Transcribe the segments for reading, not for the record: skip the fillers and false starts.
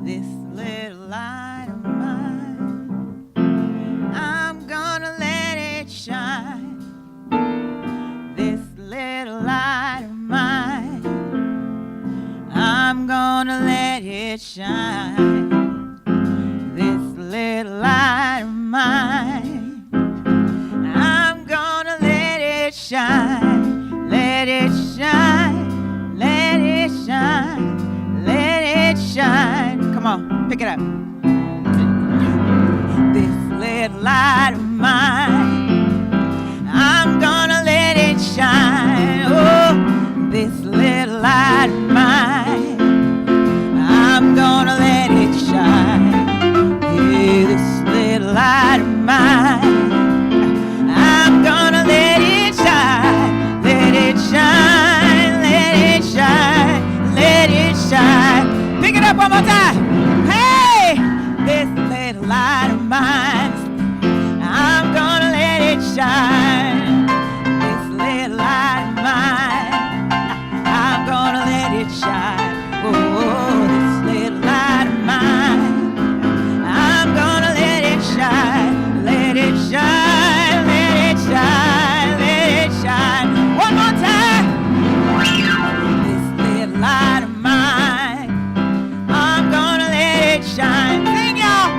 this little light of mine, I'm gonna let it shine. This little light of mine, I'm gonna let it shine. This little light of mine, I'm gonna let it shine. Let it shine, let it shine, let it shine. Come on, pick it up. This little light of mine, I'm gonna let it shine. Oh, this little light of mine, I'm gonna let it shine. Yeah, this little light of mine, I'm gonna let it shine. Let it shine, let it shine, let it shine. Pick it up one more time. Hey, this little light of mine, I'm gonna let it shine. This little light of mine, I'm gonna let it shine. Oh, this little light of mine, I'm gonna let it shine. Let it shine, let it shine, let it shine. One more time. This little light of mine, I'm gonna let it shine. Sing, y'all.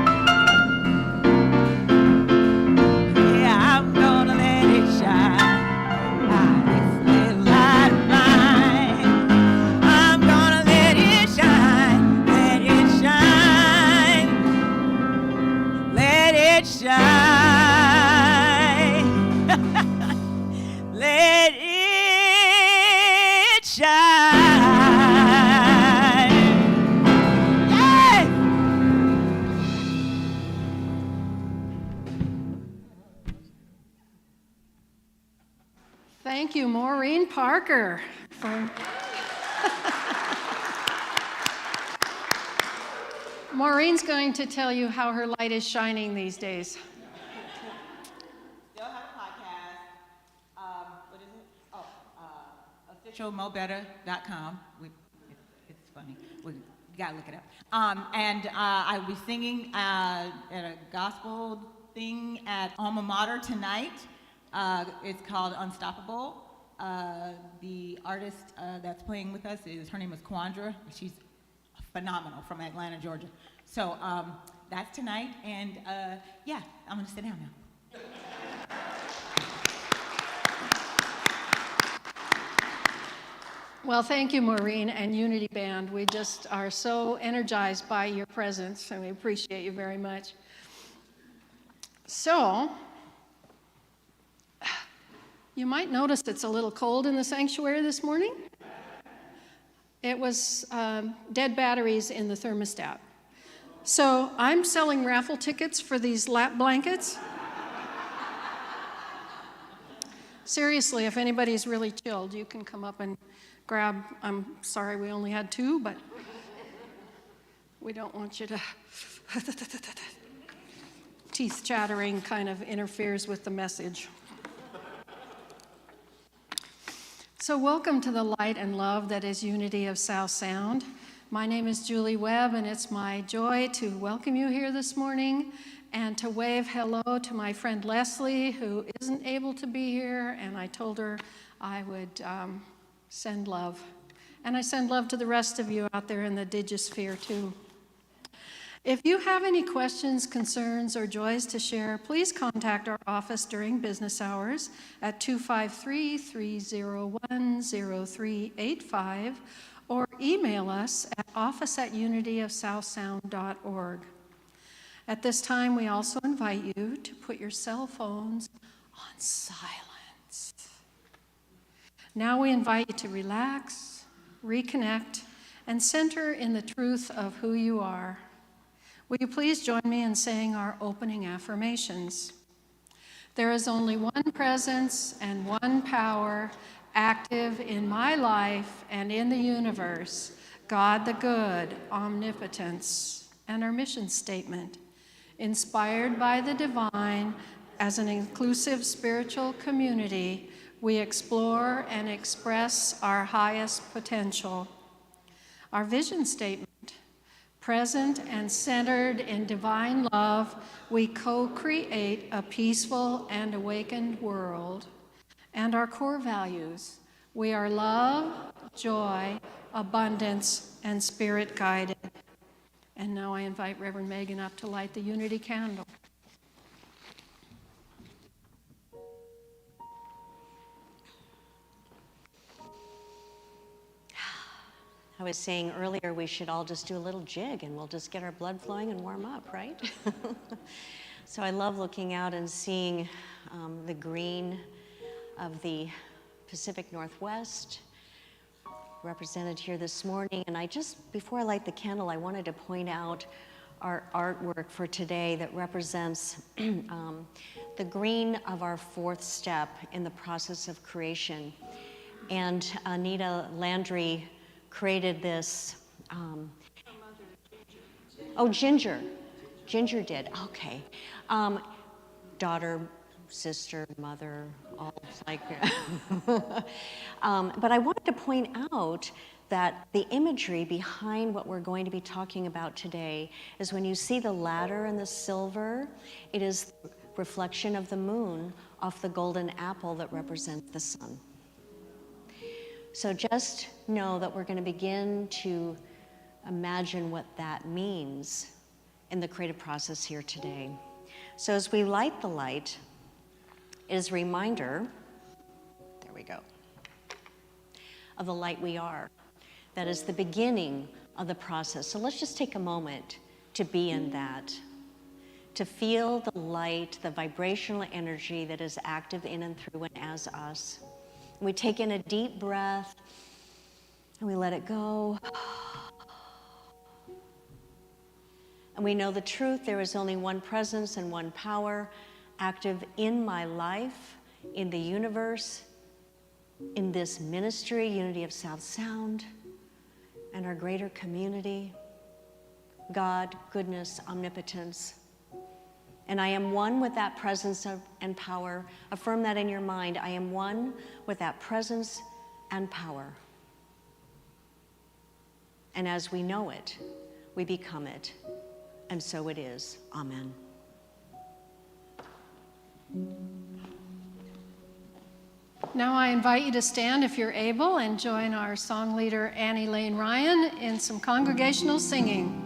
Yeah, I'm gonna let it shine. This little light of mine, I'm gonna let it shine. Let it shine. Let it shine. Let it shine. Yay! Thank you, Maureen Parker. Maureen's going to tell you how her light is shining these days. Still have a podcast. What is it? Oh, officialmobetter.com. It's funny. We gotta look it up. And I will be singing at a gospel thing at Alma Mater tonight. It's called Unstoppable. The artist that's playing with us her name is Quandra. She's phenomenal, from Atlanta, Georgia. So that's tonight, and yeah, I'm gonna sit down now. Well, thank you, Maureen and Unity Band. We just are so energized by your presence, and we appreciate you very much. So, you might notice it's a little cold in the sanctuary this morning. It was dead batteries in the thermostat. So I'm selling raffle tickets for these lap blankets. Seriously, if anybody's really chilled, you can come up and grab. I'm sorry we only had 2, but we don't want you to. Teeth chattering kind of interferes with the message. So welcome to the light and love that is Unity of South Sound. My name is Julie Webb, and it's my joy to welcome you here this morning and to wave hello to my friend Leslie, who isn't able to be here, and I told her I would send love. And I send love to the rest of you out there in the digisphere too. If you have any questions, concerns, or joys to share, please contact our office during business hours at 253-301-0385 or email us at office@unityofsouthsound.org. At this time, we also invite you to put your cell phones on silence. Now we invite you to relax, reconnect, and center in the truth of who you are. Will you please join me in saying our opening affirmations? There is only one presence and one power active in my life and in the universe, God the good, omnipotence. And our mission statement, inspired by the divine, as an inclusive spiritual community, we explore and express our highest potential. Our vision statement, Present and centered in divine love, we co-create a peaceful and awakened world. And our core values, we are love, joy, abundance, and spirit guided. And now I invite Reverend Megan up to light the unity candle. I was saying earlier we should all just do a little jig and we'll just get our blood flowing and warm up, right? So I love looking out and seeing the green of the Pacific Northwest represented here this morning. And before I light the candle, I wanted to point out our artwork for today that represents the green of our fourth step in the process of creation. And Anita Landry created this, Ginger. Ginger did, okay. Daughter, sister, mother, all like, but I wanted to point out that the imagery behind what we're going to be talking about today is when you see the ladder and the silver, it is the reflection of the moon off the golden apple that represents the sun. So just know that we're going to begin to imagine what that means in the creative process here today. So as we light the light, it is a reminder, there we go, of the light we are. That is the beginning of the process. So let's just take a moment to be in that, to feel the light, the vibrational energy that is active in and through and as us. We take in a deep breath and we let it go. And we know the truth, there is only one presence and one power active in my life, in the universe, in this ministry, Unity of South Sound, and our greater community. God, goodness, omnipotence. And I am one with that presence and power. Affirm that in your mind. I am one with that presence and power. And as we know it, we become it. And so it is. Amen. Now I invite you to stand if you're able and join our song leader Annie Lane Ryan in some congregational singing.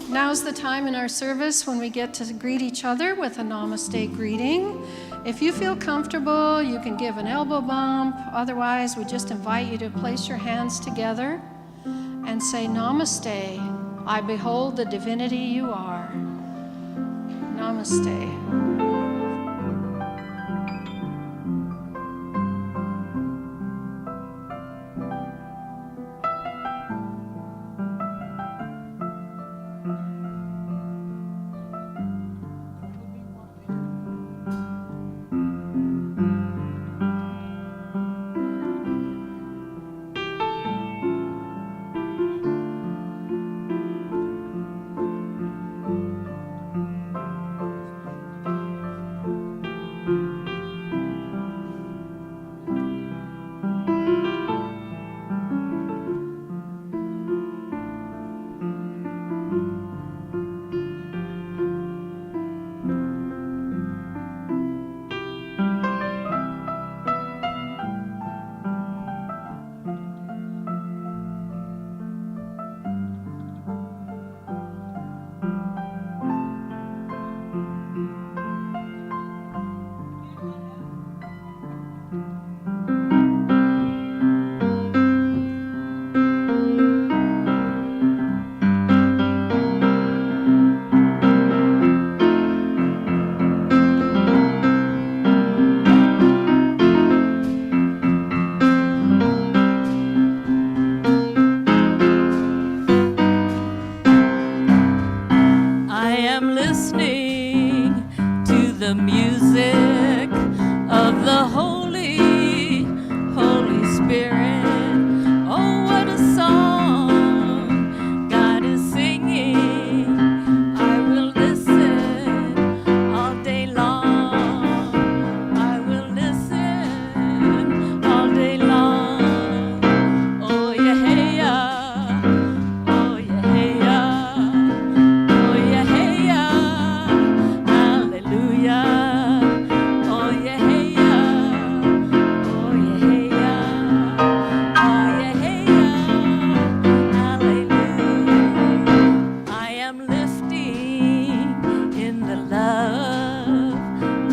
Now's the time in our service when we get to greet each other with a namaste greeting. If you feel comfortable, you can give an elbow bump. Otherwise, we just invite you to place your hands together and say, Namaste, I behold the divinity you are. Namaste. am listening to the music of the Holy, Holy Spirit. Oh, what a song God is singing. I will listen all day long. I will listen all day long. Oh, yeah, hey, yeah. Oh, yeah, hey, yeah. Oh, yeah, hey, yeah. Hallelujah. Oh, yeah, hey, yeah. Oh, yeah, hey, yeah. Oh, yeah, hey, yeah. Hallelujah. I am lifting in the love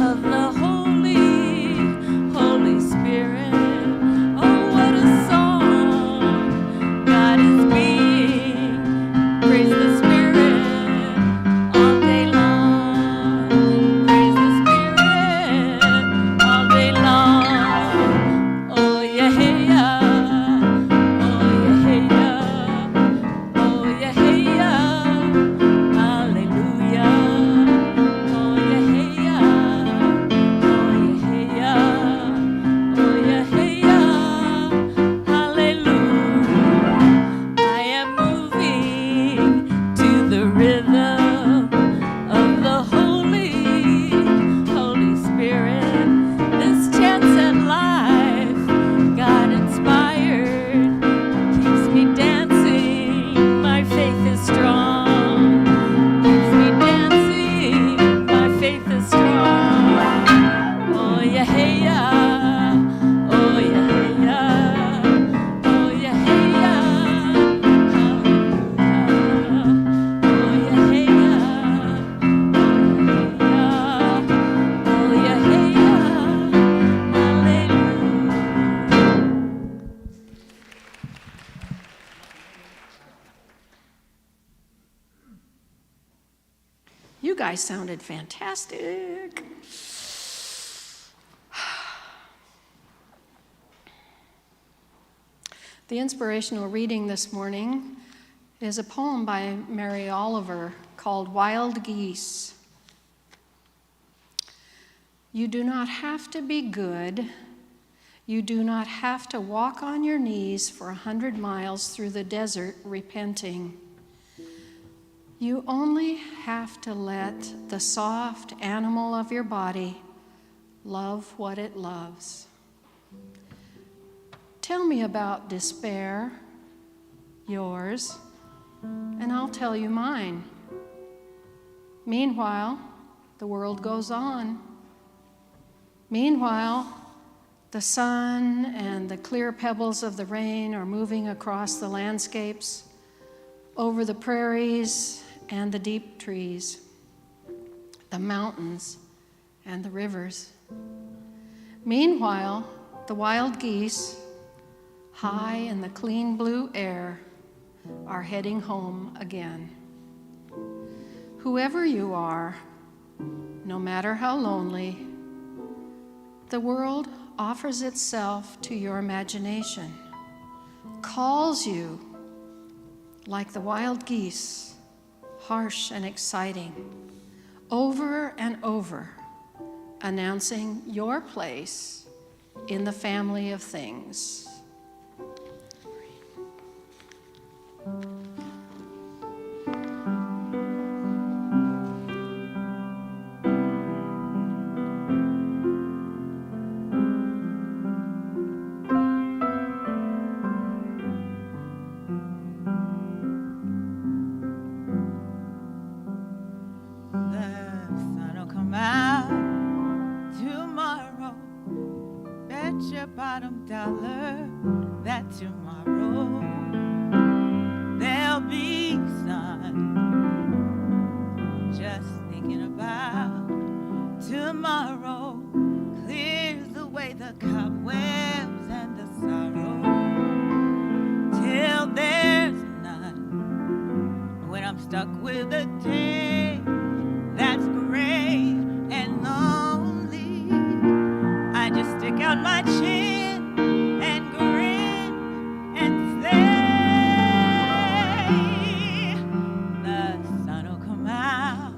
of the Holy, Holy Spirit. Oh, what a song God is being. Praise the Spirit all day long. Praise the Spirit all day long. Oh, yeah, hey, yeah. Oh, yeah, hey, yeah. Oh, yeah, hey, yeah. Hallelujah. Oh, yeah, hey, yeah. Oh, yeah, hey, yeah. Oh, yeah, hey, yeah. Hallelujah. I am moving to the rhythm of the Holy, Holy Spirit. This chance at life, God inspired, keeps me dancing. My faith is strong. Keeps me dancing. My faith is strong. Oh, yeah, hey, yeah. Oh, yeah, hey, yeah. Oh, yeah, hey, yeah. Hallelujah. Oh, yeah, hey, yeah. Oh, yeah, hey, yeah. Hallelujah. You guys sounded fantastic. The inspirational reading this morning is a poem by Mary Oliver called Wild Geese. You do not have to be good. You do not have to walk on your knees for 100 miles through the desert repenting. You only have to let the soft animal of your body love what it loves. Tell me about despair, yours, and I'll tell you mine. Meanwhile, the world goes on. Meanwhile, the sun and the clear pebbles of the rain are moving across the landscapes, over the prairies and the deep trees, the mountains and the rivers. Meanwhile, the wild geese, high in the clean blue air, are heading home again. Whoever you are, no matter how lonely, the world offers itself to your imagination, calls you like the wild geese, harsh and exciting, over and over, announcing your place in the family of things. Bottom dollar that tomorrow there'll be sun. Just thinking about tomorrow clears away the cobwebs and the sorrow till there's none. When I'm stuck with a day that's gray and lonely, I just stick out my chin and grin and say, the sun'll come out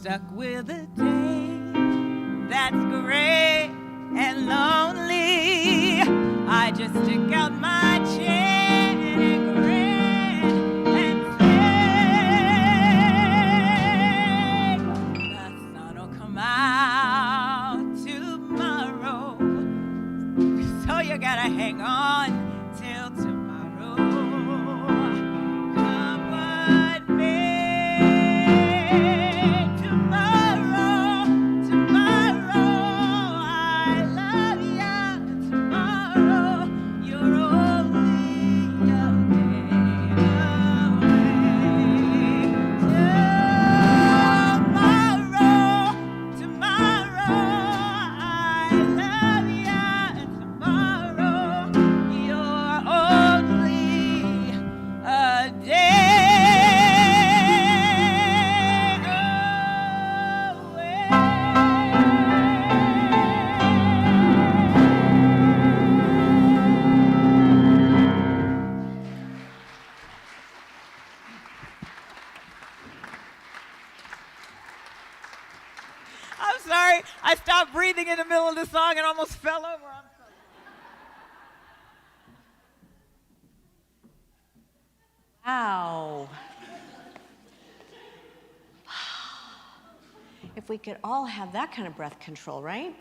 stuck with a day that's gray and lonely. I just stick out my chin and grin and say, the sun'll come out tomorrow, so you gotta hang on till tomorrow. Come what may, tomorrow, tomorrow, I love ya. Tomorrow, you're only a day away. Tomorrow, tomorrow, I love ya. Tomorrow, you're only a day I'm sorry. I stopped breathing in the middle of the song and almost fell over. I'm sorry. Wow. If we could all have that kind of breath control, right?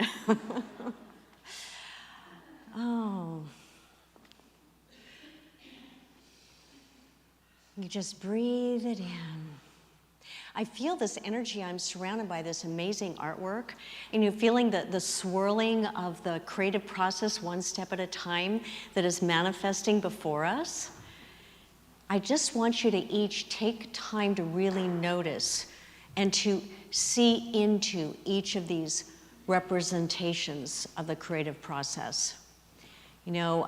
Oh. You just breathe it in. I feel this energy. I'm surrounded by this amazing artwork, and you're feeling the swirling of the creative process one step at a time that is manifesting before us. I just want you to each take time to really notice and to see into each of these representations of the creative process. You know,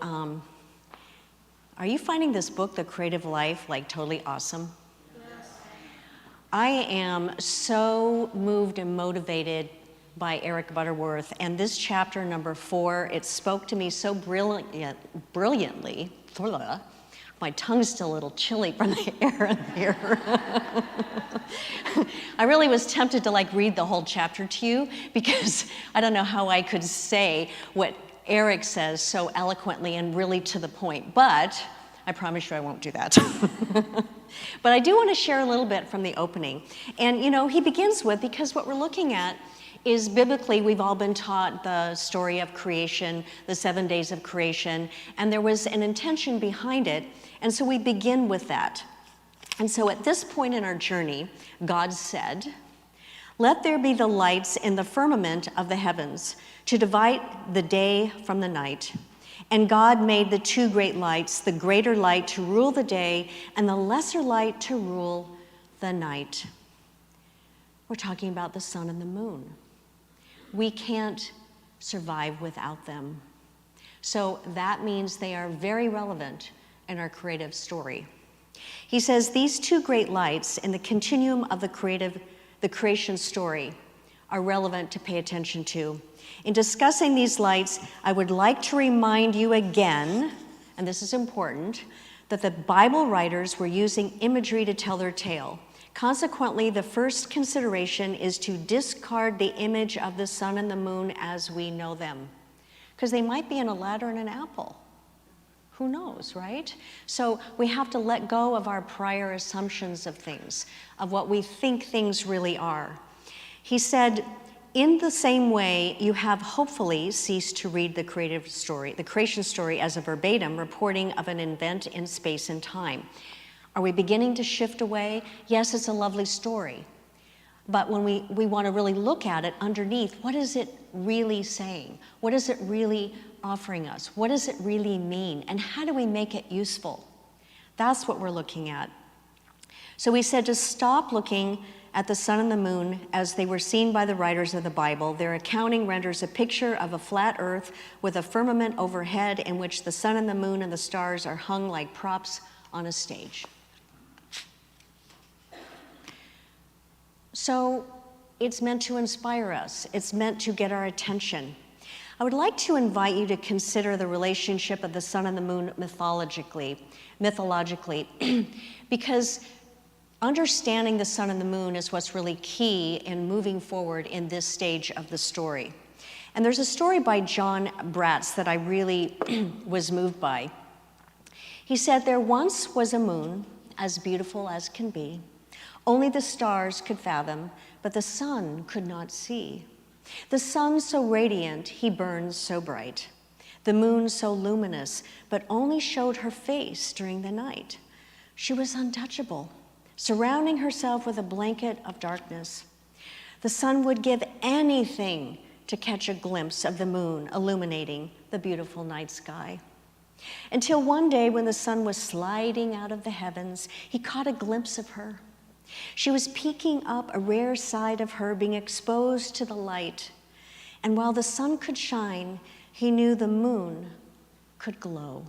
are you finding this book, The Creative Life, like totally awesome? Yes. I am so moved and motivated by Eric Butterworth, and this chapter number 4, it spoke to me so brilliantly. My tongue's still a little chilly from the air in here. I really was tempted to read the whole chapter to you, because I don't know how I could say what Eric says so eloquently and really to the point, but I promise you I won't do that. But I do want to share a little bit from the opening. And you know, he begins with, because what we're looking at is biblically, we've all been taught the story of creation, the 7 days of creation, and there was an intention behind it, and so we begin with that. And so at this point in our journey, God said, "Let there be the lights in the firmament of the heavens to divide the day from the night. And God made the 2 great lights, the greater light to rule the day, and the lesser light to rule the night." We're talking about the sun and the moon. We can't survive without them. So that means they are very relevant in our creative story. He says these 2 great lights in the continuum of the creation story are relevant to pay attention to. In discussing these lights, I would like to remind you again, and this is important, that the Bible writers were using imagery to tell their tale. Consequently, the first consideration is to discard the image of the sun and the moon as we know them, because they might be in a ladder and an apple. Who knows, right? So we have to let go of our prior assumptions of things, of what we think things really are. He said, in the same way, you have hopefully ceased to read the creation story as a verbatim reporting of an event in space and time. Are we beginning to shift away? Yes, it's a lovely story. But when we want to really look at it underneath, what is it really saying? What is it really offering us? What does it really mean? And how do we make it useful? That's what we're looking at. So we said to stop looking at the sun and the moon as they were seen by the writers of the Bible. Their accounting renders a picture of a flat earth with a firmament overhead in which the sun and the moon and the stars are hung like props on a stage. So it's meant to inspire us. It's meant to get our attention. I would like to invite you to consider the relationship of the sun and the moon mythologically, because Understanding the sun and the moon is what's really key in moving forward in this stage of the story. And there's a story by John Bratz that I really was moved by. He said, "There once was a moon, as beautiful as can be. Only the stars could fathom, but the sun could not see. The sun so radiant, he burns so bright. The moon so luminous, but only showed her face during the night. She was untouchable, surrounding herself with a blanket of darkness. The sun would give anything to catch a glimpse of the moon illuminating the beautiful night sky. Until one day when the sun was sliding out of the heavens, he caught a glimpse of her. She was peeking up a rare side of her, being exposed to the light. And while the sun could shine, he knew the moon could glow.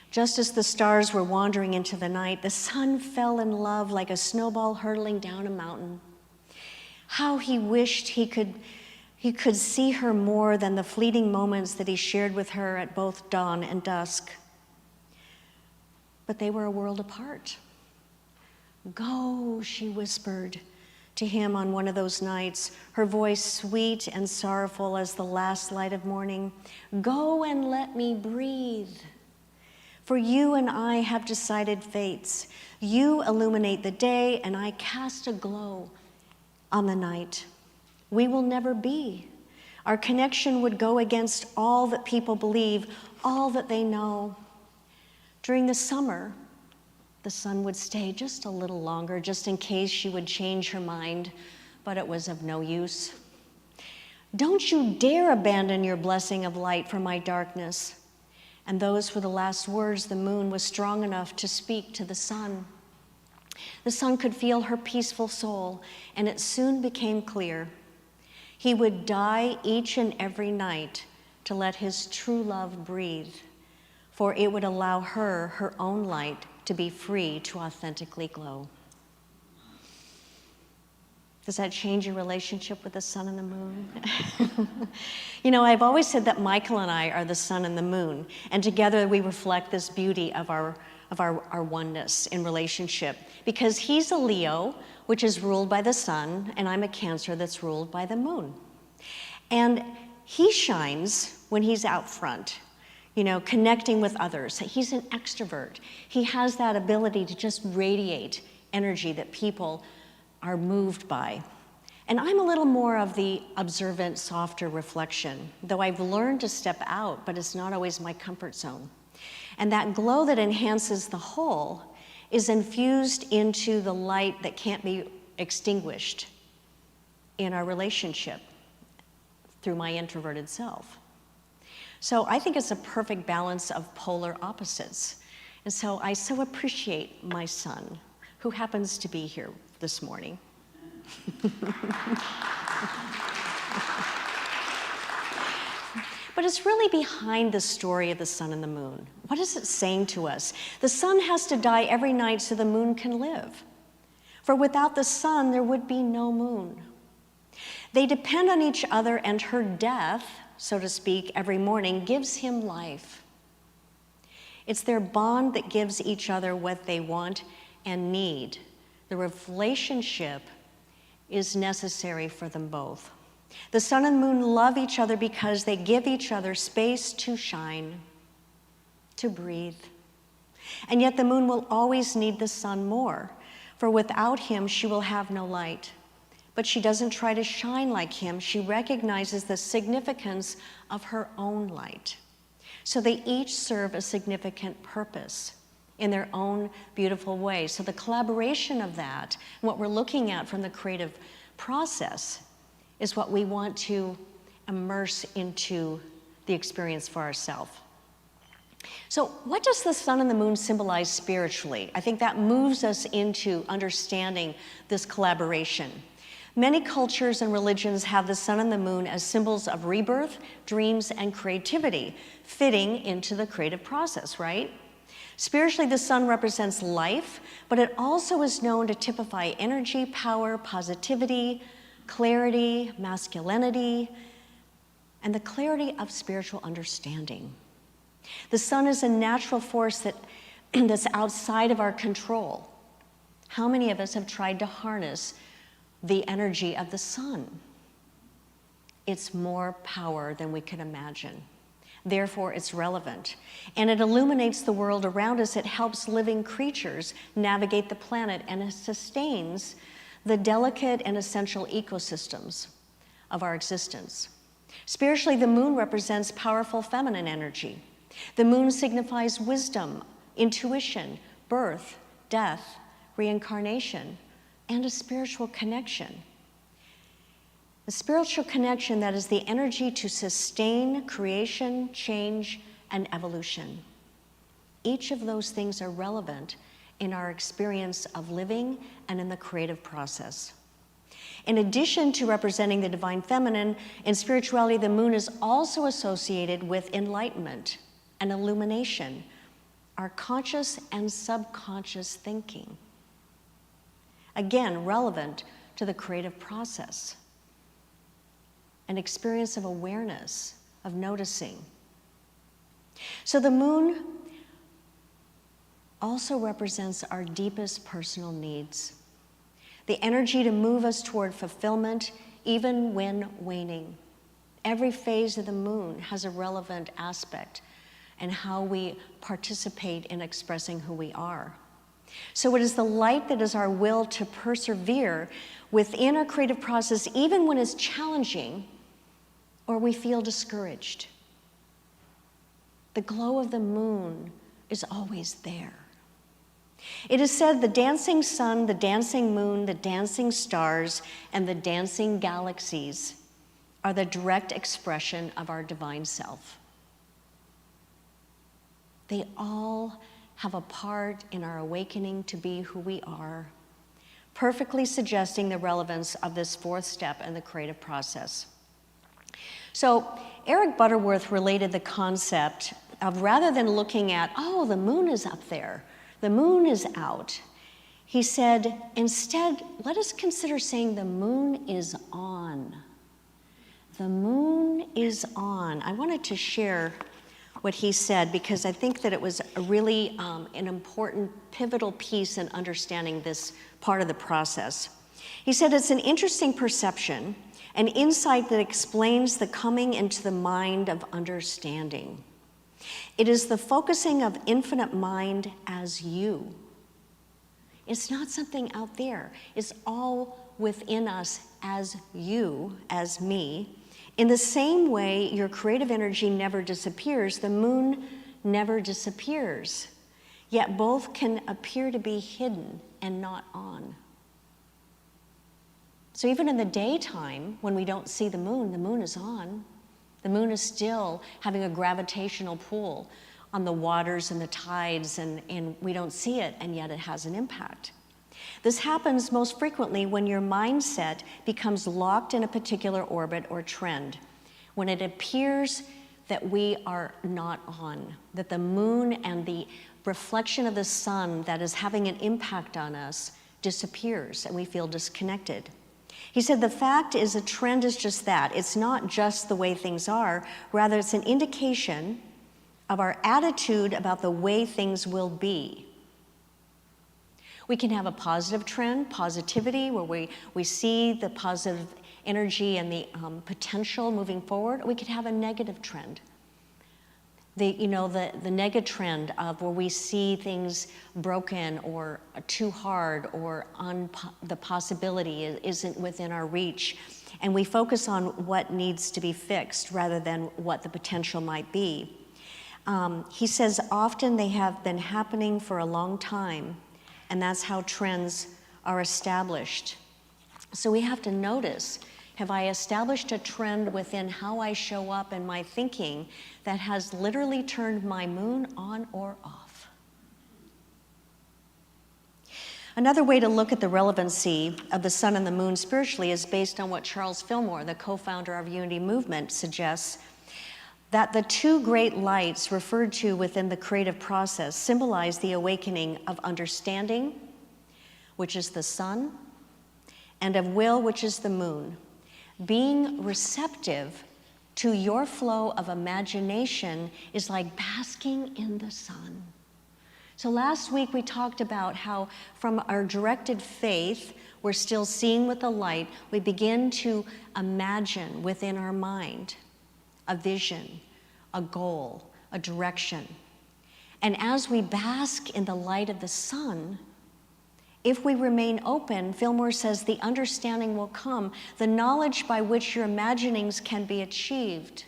Just as the stars were wandering into the night, the sun fell in love like a snowball hurtling down a mountain. How he wished he could see her more than the fleeting moments that he shared with her at both dawn and dusk. But they were a world apart. "Go," she whispered to him on one of those nights, her voice sweet and sorrowful as the last light of morning. "Go and let me breathe. For you and I have decided fates. You illuminate the day, and I cast a glow on the night. We will never be. Our connection would go against all that people believe, all that they know. During the summer, the sun would stay just a little longer, just in case she would change her mind, but it was of no use. Don't you dare abandon your blessing of light for my darkness." And those were the last words the moon was strong enough to speak to the sun. The sun could feel her peaceful soul, and it soon became clear. He would die each and every night to let his true love breathe, for it would allow her own light, to be free to authentically glow. Does that change your relationship with the sun and the moon? You know, I've always said that Michael and I are the sun and the moon, and together we reflect this beauty of our oneness in relationship, because he's a Leo, which is ruled by the sun, and I'm a Cancer that's ruled by the moon. And he shines when he's out front, you know, connecting with others. He's an extrovert. He has that ability to just radiate energy that people are moved by. And I'm a little more of the observant, softer reflection, though I've learned to step out, but it's not always my comfort zone. And that glow that enhances the whole is infused into the light that can't be extinguished in our relationship through my introverted self. So I think it's a perfect balance of polar opposites. And so I so appreciate my son, who happens to be here this morning. But it's really behind the story of the sun and the moon. What is it saying to us? The sun has to die every night so the moon can live. For without the sun, there would be no moon. They depend on each other, and her death, so to speak, every morning gives him life. It's their bond that gives each other what they want and need. The relationship is necessary for them both. The sun and moon love each other because they give each other space to shine, to breathe. And yet the moon will always need the sun more, for without him she will have no light. But she doesn't try to shine like him. She recognizes the significance of her own light. So they each serve a significant purpose in their own beautiful way. So the collaboration of that, what we're looking at from the creative process, is what we want to immerse into the experience for ourselves. So what does the sun and the moon symbolize spiritually? I think that moves us into understanding this collaboration. Many cultures and religions have the sun and the moon as symbols of rebirth, dreams, and creativity, fitting into the creative process, right? Spiritually, the sun represents life, but it also is known to typify energy, power, positivity, clarity, masculinity, and the clarity of spiritual understanding. The sun is a natural force that's outside of our control. How many of us have tried to harness the energy of the sun? It's more power than we can imagine. Therefore, it's relevant. And it illuminates the world around us. It helps living creatures navigate the planet, and it sustains the delicate and essential ecosystems of our existence. Spiritually, the moon represents powerful feminine energy. The moon signifies wisdom, intuition, birth, death, reincarnation, and a spiritual connection. A spiritual connection that is the energy to sustain creation, change, and evolution. Each of those things are relevant in our experience of living and in the creative process. In addition to representing the divine feminine, in spirituality, the moon is also associated with enlightenment and illumination, our conscious and subconscious thinking. Again, relevant to the creative process. An experience of awareness, of noticing. So the moon also represents our deepest personal needs. The energy to move us toward fulfillment, even when waning. Every phase of the moon has a relevant aspect in how we participate in expressing who we are. So it is the light that is our will to persevere within our creative process, even when it's challenging or we feel discouraged. The glow of the moon is always there. It is said the dancing sun, the dancing moon, the dancing stars, and the dancing galaxies are the direct expression of our divine self. They all have a part in our awakening to be who we are, perfectly suggesting the relevance of this fourth step in the creative process. So Eric Butterworth related the concept of, rather than looking at, oh, the moon is up there, the moon is out, he said, instead, let us consider saying the moon is on. The moon is on. I wanted to share what he said because I think that it was a really an important pivotal piece in understanding this part of the process. He said it's an interesting perception, an insight that explains the coming into the mind of understanding. It is the focusing of infinite mind as you. It's not something out there. It's all within us as you, as me. In the same way, your creative energy never disappears, the moon never disappears. Yet both can appear to be hidden and not on. So even in the daytime, when we don't see the moon is on. The moon is still having a gravitational pull on the waters and the tides, and we don't see it, and yet it has an impact. This happens most frequently when your mindset becomes locked in a particular orbit or trend, when it appears that we are not on, that the moon and the reflection of the sun that is having an impact on us disappears, and we feel disconnected. He said the fact is a trend is just that. It's not just the way things are, rather it's an indication of our attitude about the way things will be. We can have a positive trend, positivity, where we see the positive energy and the potential moving forward. We could have a negative trend. The nega trend of where we see things broken or too hard or the possibility isn't within our reach. And we focus on what needs to be fixed rather than what the potential might be. He says often they have been happening for a long time, and that's how trends are established. So we have to notice, have I established a trend within how I show up in my thinking that has literally turned my moon on or off? Another way to look at the relevancy of the sun and the moon spiritually is based on what Charles Fillmore, the co-founder of Unity Movement, suggests, that the two great lights referred to within the creative process symbolize the awakening of understanding, which is the sun, and of will, which is the moon. Being receptive to your flow of imagination is like basking in the sun. So last week we talked about how from our directed faith, we're still seeing with the light, we begin to imagine within our mind a vision, a goal, a direction. And as we bask in the light of the sun, if we remain open, Fillmore says the understanding will come, the knowledge by which your imaginings can be achieved.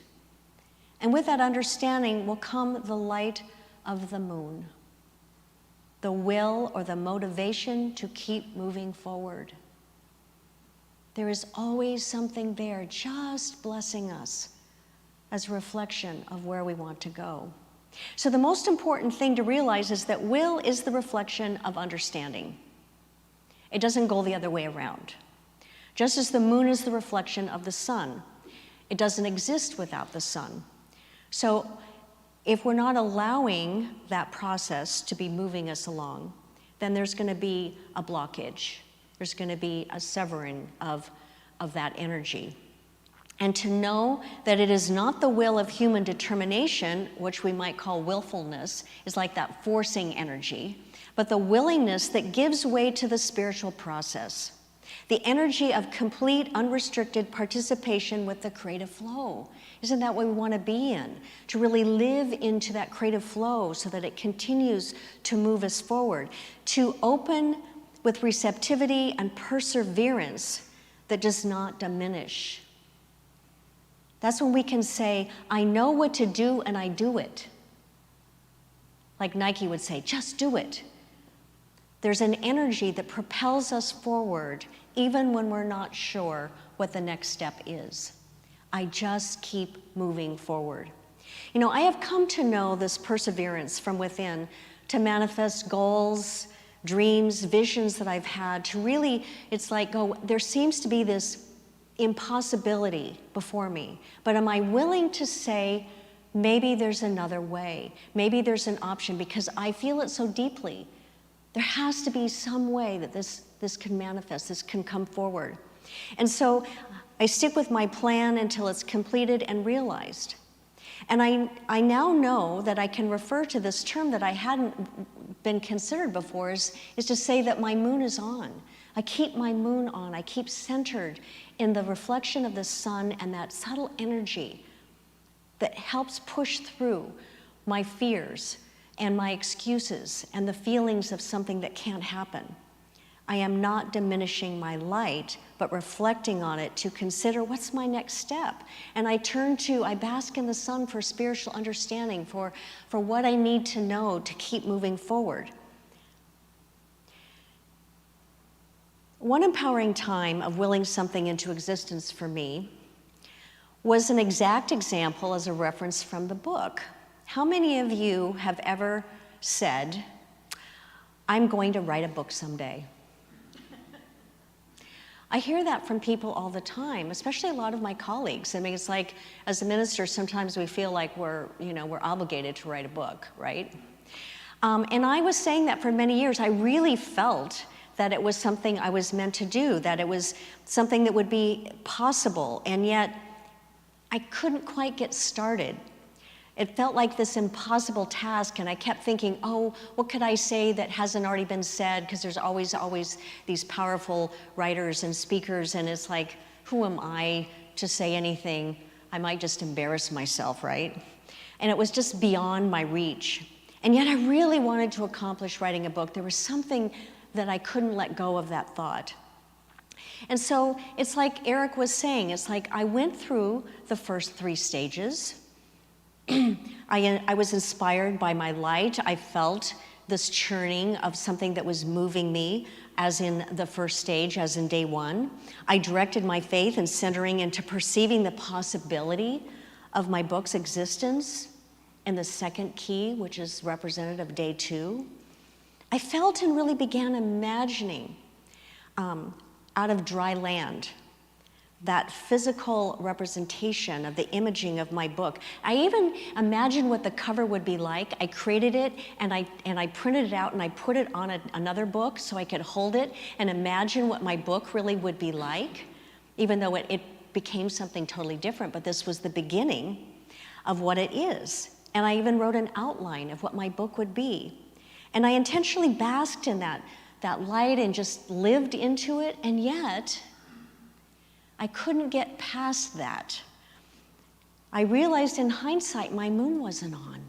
And with that understanding will come the light of the moon, the will or the motivation to keep moving forward. There is always something there just blessing us as a reflection of where we want to go. So the most important thing to realize is that will is the reflection of understanding. It doesn't go the other way around. Just as the moon is the reflection of the sun, it doesn't exist without the sun. So if we're not allowing that process to be moving us along, then there's going to be a blockage. There's going to be a severing of that energy. And to know that it is not the will of human determination, which we might call willfulness, is like that forcing energy, but the willingness that gives way to the spiritual process, the energy of complete, unrestricted participation with the creative flow. Isn't that what we want to be in? To really live into that creative flow so that it continues to move us forward. To open with receptivity and perseverance that does not diminish. That's when we can say, I know what to do and I do it. Like Nike would say, just do it. There's an energy that propels us forward even when we're not sure what the next step is. I just keep moving forward. You know, I have come to know this perseverance from within to manifest goals, dreams, visions that I've had to really, it's like, oh, there seems to be this impossibility before me, but am I willing to say, maybe there's another way, maybe there's an option, because I feel it so deeply. There has to be some way that this can manifest, this can come forward. And so I stick with my plan until it's completed and realized. And I now know that I can refer to this term that I hadn't been considered before is to say that my moon is on. I keep my moon on. I keep centered in the reflection of the sun and that subtle energy that helps push through my fears and my excuses and the feelings of something that can't happen. I am not diminishing my light, but reflecting on it to consider what's my next step. And I bask in the sun for spiritual understanding, for what I need to know to keep moving forward. One empowering time of willing something into existence for me was an exact example as a reference from the book. How many of you have ever said, I'm going to write a book someday? I hear that from people all the time, especially a lot of my colleagues. I mean, it's like, as a minister, sometimes we feel like we're obligated to write a book, right? And I was saying that for many years. I really felt that it was something I was meant to do, that it was something that would be possible, and yet I couldn't quite get started. It felt like this impossible task, and I kept thinking, oh, what could I say that hasn't already been said? Because there's always these powerful writers and speakers, and it's like, who am I to say anything? I might just embarrass myself, right? And it was just beyond my reach. And yet I really wanted to accomplish writing a book. There was something that I couldn't let go of that thought. And so it's like Eric was saying, it's like I went through the first 3 stages. I was inspired by my light. I felt this churning of something that was moving me, as in the first stage, as in day 1. I directed my faith and centering into perceiving the possibility of my book's existence in the second key, which is representative of day 2. I felt and really began imagining out of dry land that physical representation of the imaging of my book. I even imagined what the cover would be like. I created it and I printed it out and I put it on another book so I could hold it and imagine what my book really would be like, even though it became something totally different, but this was the beginning of what it is. And I even wrote an outline of what my book would be. And I intentionally basked in that light and just lived into it, and yet I couldn't get past that. I realized in hindsight my moon wasn't on.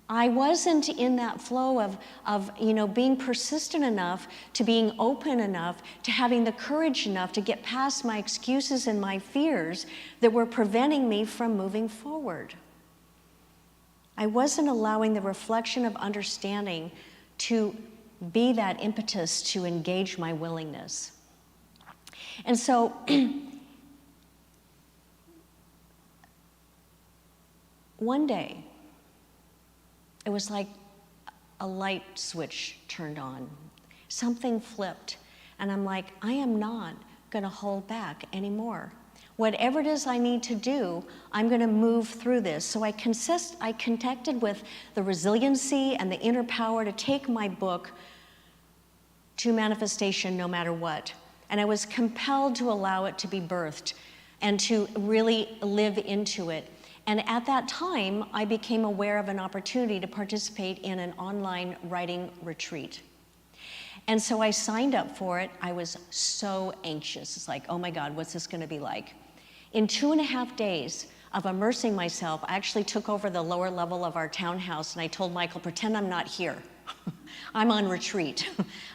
I wasn't in that flow of being persistent enough, to being open enough, to having the courage enough to get past my excuses and my fears that were preventing me from moving forward. I wasn't allowing the reflection of understanding to be that impetus to engage my willingness. And so, one day, it was like a light switch turned on. Something flipped, and I'm like, I am not gonna hold back anymore. Whatever it is I need to do, I'm gonna move through this. So I connected with the resiliency and the inner power to take my book to manifestation no matter what. And I was compelled to allow it to be birthed and to really live into it. And at that time, I became aware of an opportunity to participate in an online writing retreat. And so I signed up for it. I was so anxious. It's like, oh my God, what's this gonna be like? In 2.5 days of immersing myself, I actually took over the lower level of our townhouse, and I told Michael, pretend I'm not here. I'm on retreat.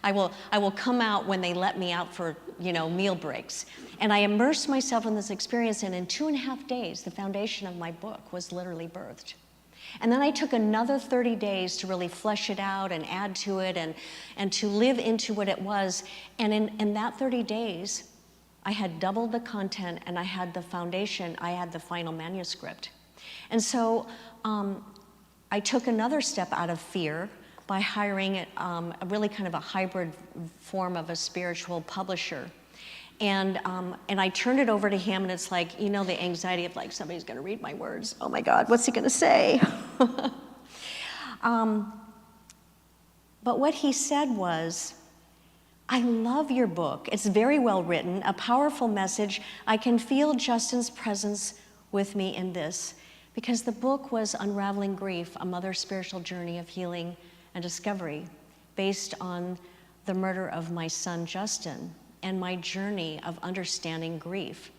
I will come out when they let me out for meal breaks. And I immersed myself in this experience, and in 2.5 days, the foundation of my book was literally birthed. And then I took another 30 days to really flesh it out and add to it and to live into what it was. And in that 30 days, I had doubled the content, and I had the foundation, I had the final manuscript. And so I took another step out of fear by hiring a really kind of a hybrid form of a spiritual publisher. And I turned it over to him, and it's like, the anxiety of like, somebody's gonna read my words. Oh my God, what's he gonna say? But what he said was, I love your book. It's very well written, a powerful message. I can feel Justin's presence with me in this, because the book was Unraveling Grief, a mother's spiritual journey of healing and discovery, based on the murder of my son, Justin, and my journey of understanding grief.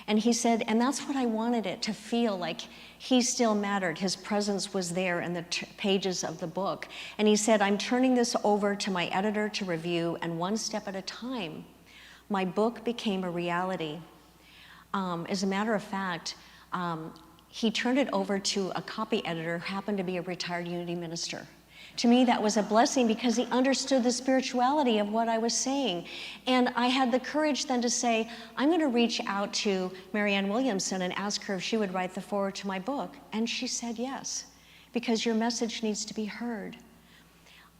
And he said, and that's what I wanted it to feel like. He still mattered. His presence was there in the pages of the book. And he said, I'm turning this over to my editor to review, and one step at a time, my book became a reality. As a matter of fact, he turned it over to a copy editor who happened to be a retired Unity minister. To me, that was a blessing because he understood the spirituality of what I was saying. And I had the courage then to say, I'm going to reach out to Marianne Williamson and ask her if she would write the foreword to my book. And she said yes, because your message needs to be heard.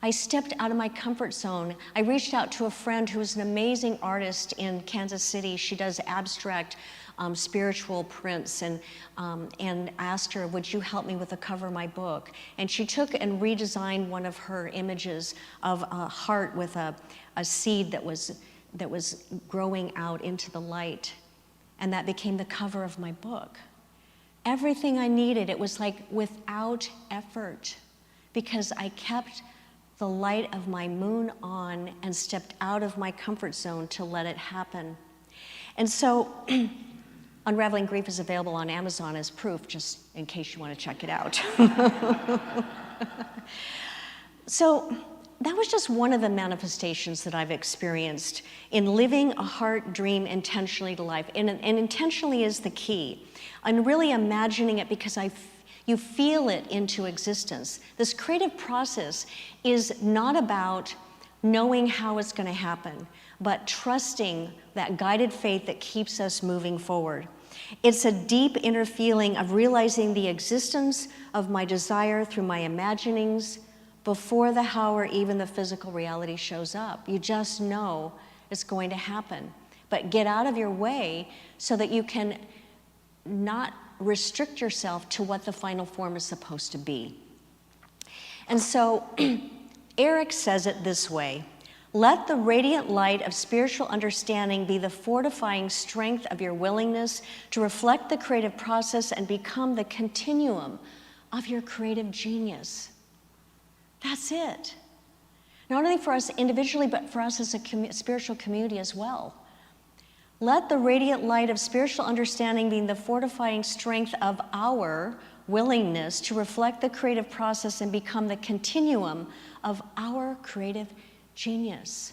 I stepped out of my comfort zone. I reached out to a friend who is an amazing artist in Kansas City. She does abstract spiritual prints, and asked her, would you help me with the cover of my book? And she took and redesigned one of her images of a heart with a seed that was growing out into the light. And that became the cover of my book. Everything I needed, it was like without effort, because I kept the light of my moon on and stepped out of my comfort zone to let it happen. And so, Unraveling Grief is available on Amazon as proof, just in case you want to check it out. So that was just one of the manifestations that I've experienced in living a heart dream intentionally to life. And intentionally is the key. I'm really imagining it because you feel it into existence. This creative process is not about knowing how it's going to happen, but trusting that guided faith that keeps us moving forward. It's a deep inner feeling of realizing the existence of my desire through my imaginings before the how or even the physical reality shows up. You just know it's going to happen. But get out of your way so that you can not restrict yourself to what the final form is supposed to be. And so Eric says it this way: let the radiant light of spiritual understanding be the fortifying strength of your willingness to reflect the creative process and become the continuum of your creative genius. That's it. Not only for us individually, but for us as a spiritual community as well. Let the radiant light of spiritual understanding be the fortifying strength of our willingness to reflect the creative process and become the continuum of our creative genius.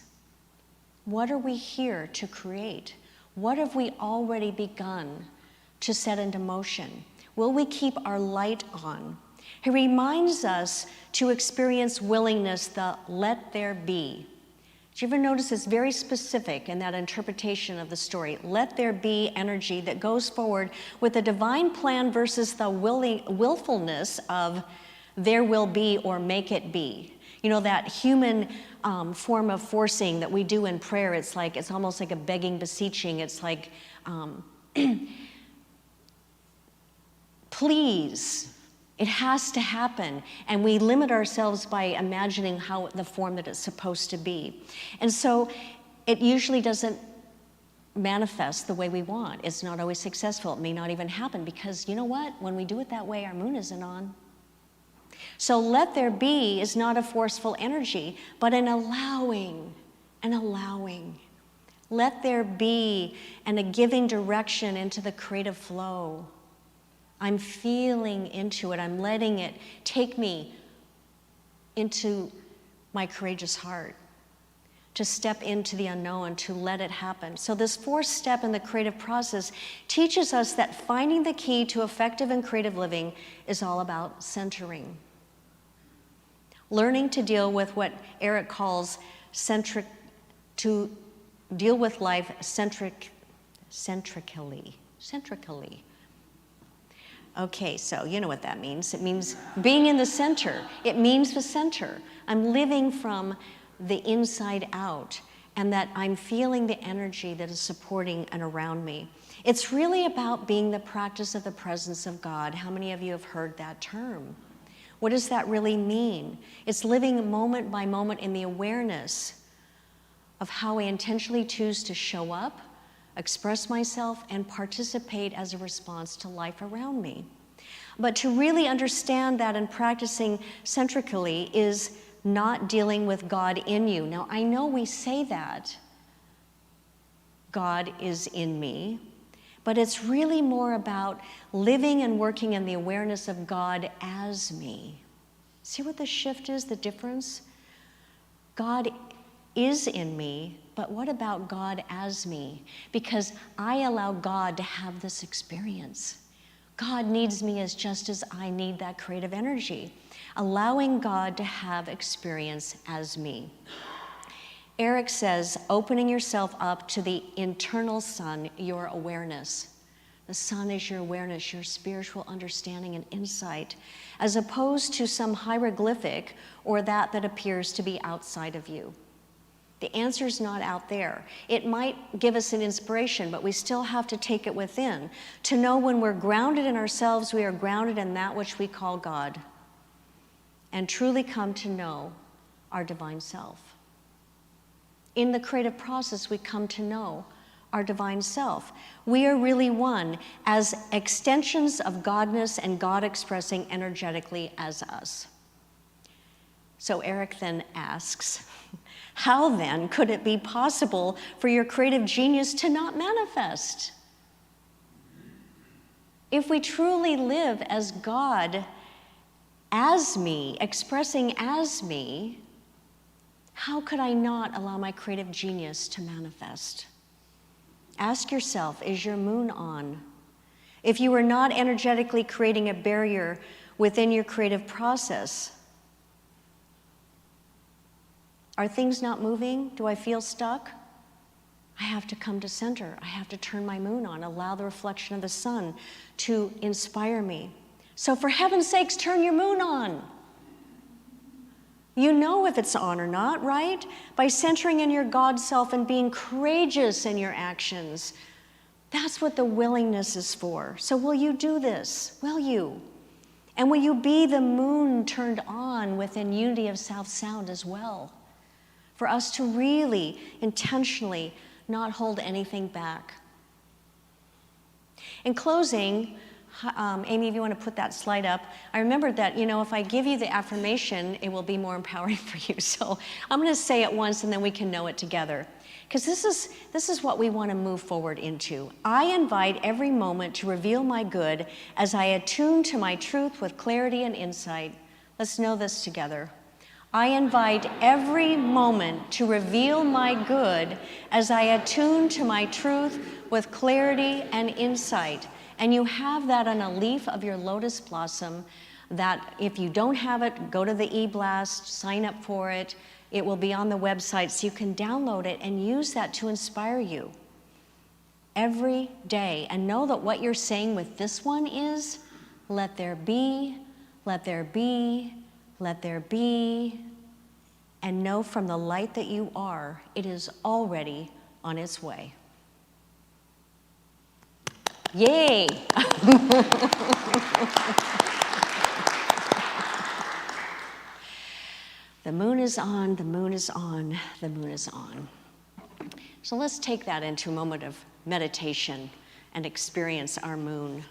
What are we here to create? What have we already begun to set into motion? Will we keep our light on? He reminds us to experience willingness, the let there be. Did you ever notice it's very specific in that interpretation of the story? Let there be energy that goes forward with a divine plan versus the willfulness of there will be or make it be. You know, that human form of forcing that we do in prayer, it's almost like a begging, beseeching. It's like, please. It has to happen, and we limit ourselves by imagining how the form that it's supposed to be. And so it usually doesn't manifest the way we want. It's not always successful. It may not even happen because, you know what? When we do it that way, our moon isn't on. So let there be is not a forceful energy, but an allowing. Let there be, and a giving direction into the creative flow. I'm feeling into it. I'm letting it take me into my courageous heart, to step into the unknown, to let it happen. So this fourth step in the creative process teaches us that finding the key to effective and creative living is all about centering. Learning to deal with what Eric calls to deal with life centrically. Okay, so you know what that means. It means being in the center. It means the center. I'm living from the inside out, and that I'm feeling the energy that is supporting and around me. It's really about being the practice of the presence of God. How many of you have heard that term? What does that really mean? It's living moment by moment in the awareness of how I intentionally choose to show up, express myself, and participate as a response to life around me. But to really understand that and practicing centrically is not dealing with God in you. Now, I know we say that, God is in me, but it's really more about living and working in the awareness of God as me. See what the shift is, the difference? God is in me, but what about God as me? Because I allow God to have this experience. God needs me just as I need that creative energy. Allowing God to have experience as me. Eric says, opening yourself up to the internal sun, your awareness. The sun is your awareness, your spiritual understanding and insight, as opposed to some hieroglyphic or that appears to be outside of you. The answer's not out there. It might give us an inspiration, but we still have to take it within. To know when we're grounded in ourselves, we are grounded in that which we call God, and truly come to know our divine self. In the creative process, we come to know our divine self. We are really one as extensions of Godness and God expressing energetically as us. So Eric then asks, how then could it be possible for your creative genius to not manifest? If we truly live as God, as me, expressing as me, how could I not allow my creative genius to manifest? Ask yourself, is your moon on? If you are not energetically creating a barrier within your creative process, are things not moving? Do I feel stuck? I have to come to center. I have to turn my moon on, allow the reflection of the sun to inspire me. So for heaven's sakes, turn your moon on. You know if it's on or not, right? By centering in your God self and being courageous in your actions. That's what the willingness is for. So will you do this? Will you? And will you be the moon turned on within unity of South Sound as well? For us to really, intentionally, not hold anything back. In closing, Amy, if you want to put that slide up. I remembered that, if I give you the affirmation, it will be more empowering for you. So I'm going to say it once and then we can know it together. Because this is what we want to move forward into. I invite every moment to reveal my good as I attune to my truth with clarity and insight. Let's know this together. I invite every moment to reveal my good as I attune to my truth with clarity and insight. And you have that on a leaf of your lotus blossom that if you don't have it, go to the e-blast, sign up for it. It will be on the website so you can download it and use that to inspire you every day. And know that what you're saying with this one is, let there be, let there be, let there be. And know from the light that you are, it is already on its way. Yay! The moon is on, the moon is on, the moon is on. So let's take that into a moment of meditation and experience our moon.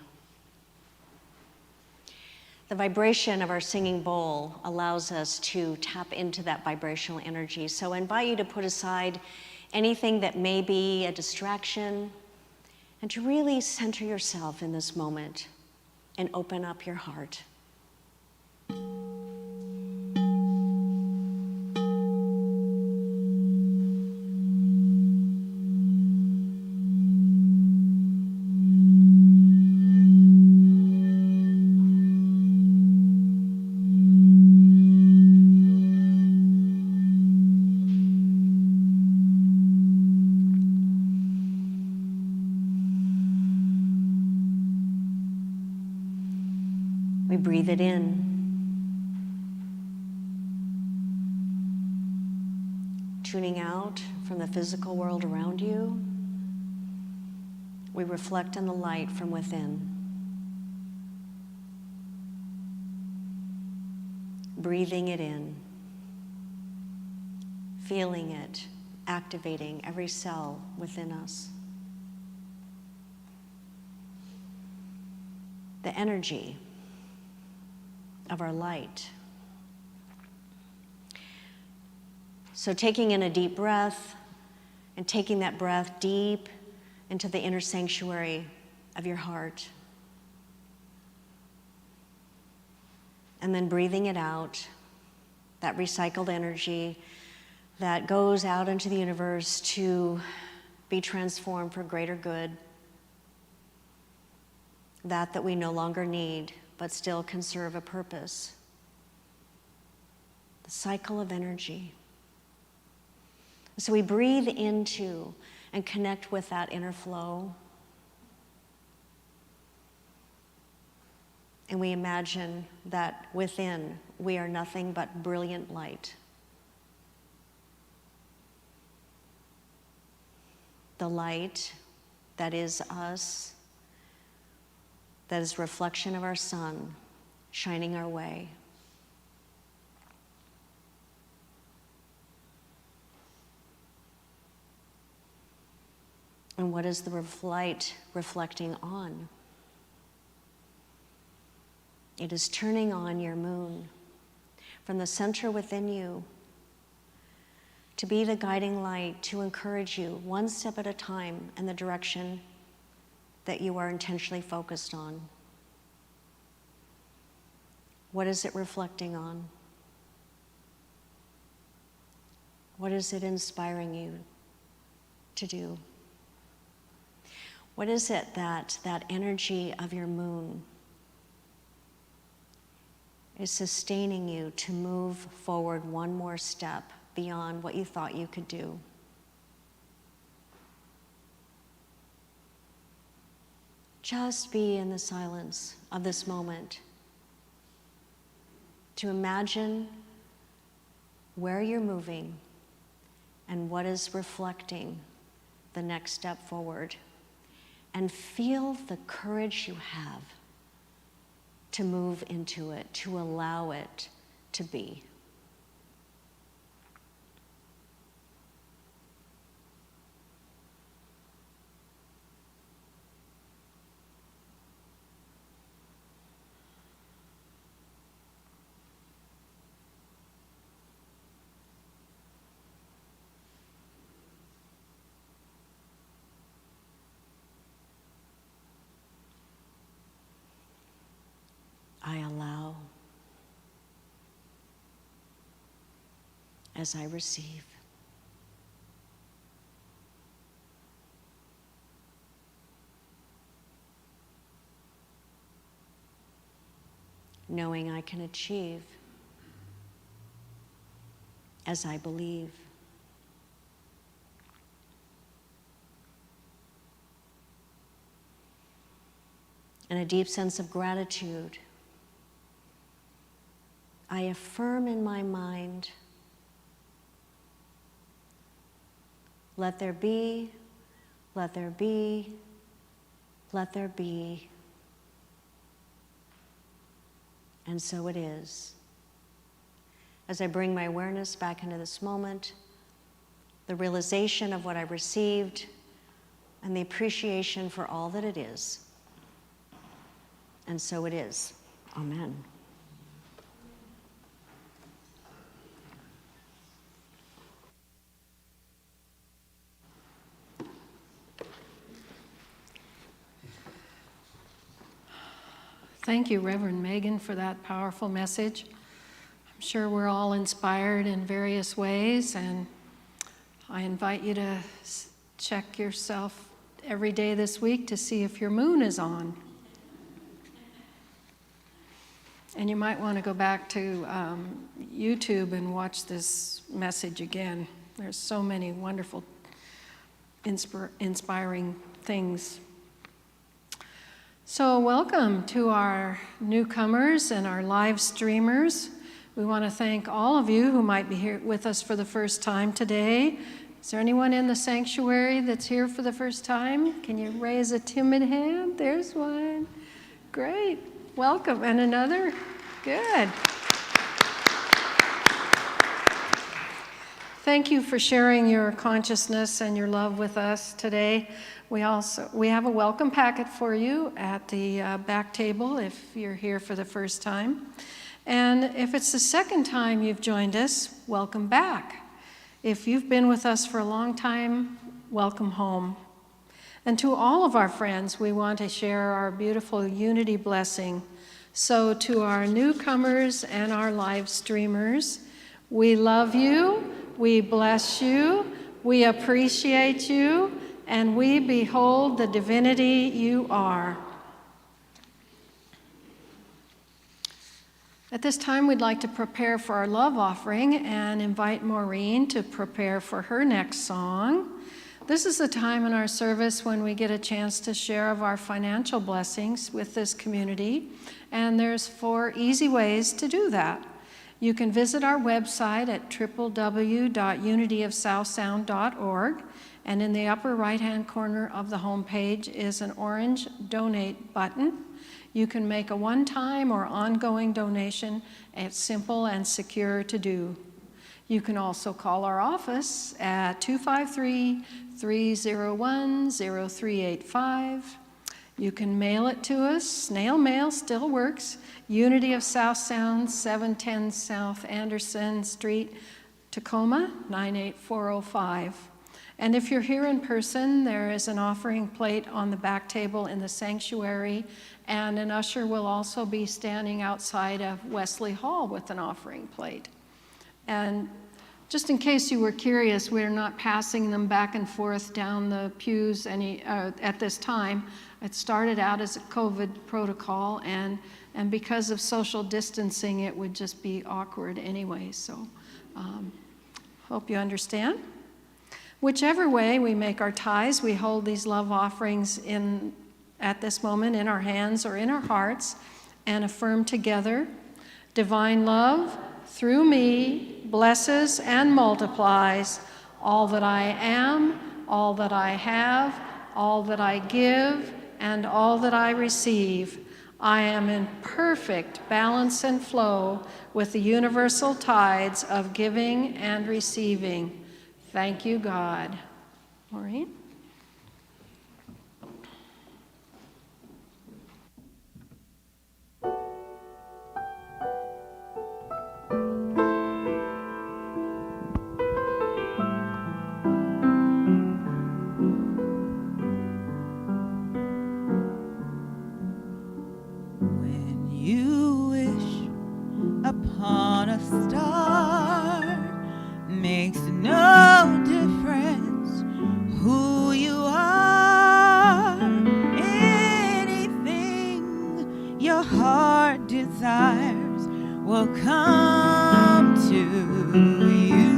The vibration of our singing bowl allows us to tap into that vibrational energy. So I invite you to put aside anything that may be a distraction and to really center yourself in this moment and open up your heart. We breathe it in. Tuning out from the physical world around you, we reflect on the light from within. Breathing it in, feeling it, activating every cell within us. The energy of our light. So taking in a deep breath and taking that breath deep into the inner sanctuary of your heart. And then breathing it out, that recycled energy that goes out into the universe to be transformed for greater good. That we no longer need, but still can serve a purpose. The cycle of energy. So we breathe into and connect with that inner flow. And we imagine that within we are nothing but brilliant light. The light that is us, that is reflection of our sun shining our way. And what is the light reflecting on? It is turning on your moon from the center within you to be the guiding light, to encourage you one step at a time in the direction that you are intentionally focused on. What is it reflecting on? What is it inspiring you to do? What is it that energy of your moon is sustaining you to move forward one more step beyond what you thought you could do? Just be in the silence of this moment to imagine where you're moving and what is reflecting the next step forward. And feel the courage you have to move into it, to allow it to be. I allow as I receive. Knowing I can achieve as I believe. And a deep sense of gratitude. I affirm in my mind, let there be, let there be, let there be. And so it is. As I bring my awareness back into this moment, the realization of what I received, and the appreciation for all that it is. And so it is. Amen. Thank you, Reverend Megan, for that powerful message. I'm sure we're all inspired in various ways, and I invite you to check yourself every day this week to see if your moon is on. And you might want to go back to YouTube and watch this message again. There's so many wonderful, inspiring things. So welcome to our newcomers and our live streamers. We want to thank all of you who might be here with us for the first time today. Is there anyone in the sanctuary that's here for the first time? Can you raise a timid hand? There's one. Great. Welcome. And another? Good. Thank you for sharing your consciousness and your love with us today. We have a welcome packet for you at the back table if you're here for the first time. And if it's the second time you've joined us, welcome back. If you've been with us for a long time, welcome home. And to all of our friends, we want to share our beautiful unity blessing. So to our newcomers and our live streamers, we love you, we bless you, we appreciate you, and we behold the divinity you are. At this time, we'd like to prepare for our love offering and invite Maureen to prepare for her next song. This is the time in our service when we get a chance to share of our financial blessings with this community, and there's 4 easy ways to do that. You can visit our website at www.unityofsouthsound.org, and in the upper right-hand corner of the homepage is an orange donate button. You can make a one-time or ongoing donation. It's simple and secure to do. You can also call our office at 253-301-0385. You can mail it to us. Snail mail still works. Unity of South Sound, 710 South Anderson Street, Tacoma, 98405. And if you're here in person, there is an offering plate on the back table in the sanctuary, and an usher will also be standing outside of Wesley Hall with an offering plate. And just in case you were curious, we're not passing them back and forth down the pews at this time. It started out as a COVID protocol, and because of social distancing, it would just be awkward anyway. So hope you understand. Whichever way we make our tithes, we hold these love offerings at this moment in our hands or in our hearts and affirm together, divine love through me blesses and multiplies all that I am, all that I have, all that I give, and all that I receive. I am in perfect balance and flow with the universal tides of giving and receiving. Thank you, God. Maureen? When you upon a star. Makes no difference who you are. Anything your heart desires will come to you.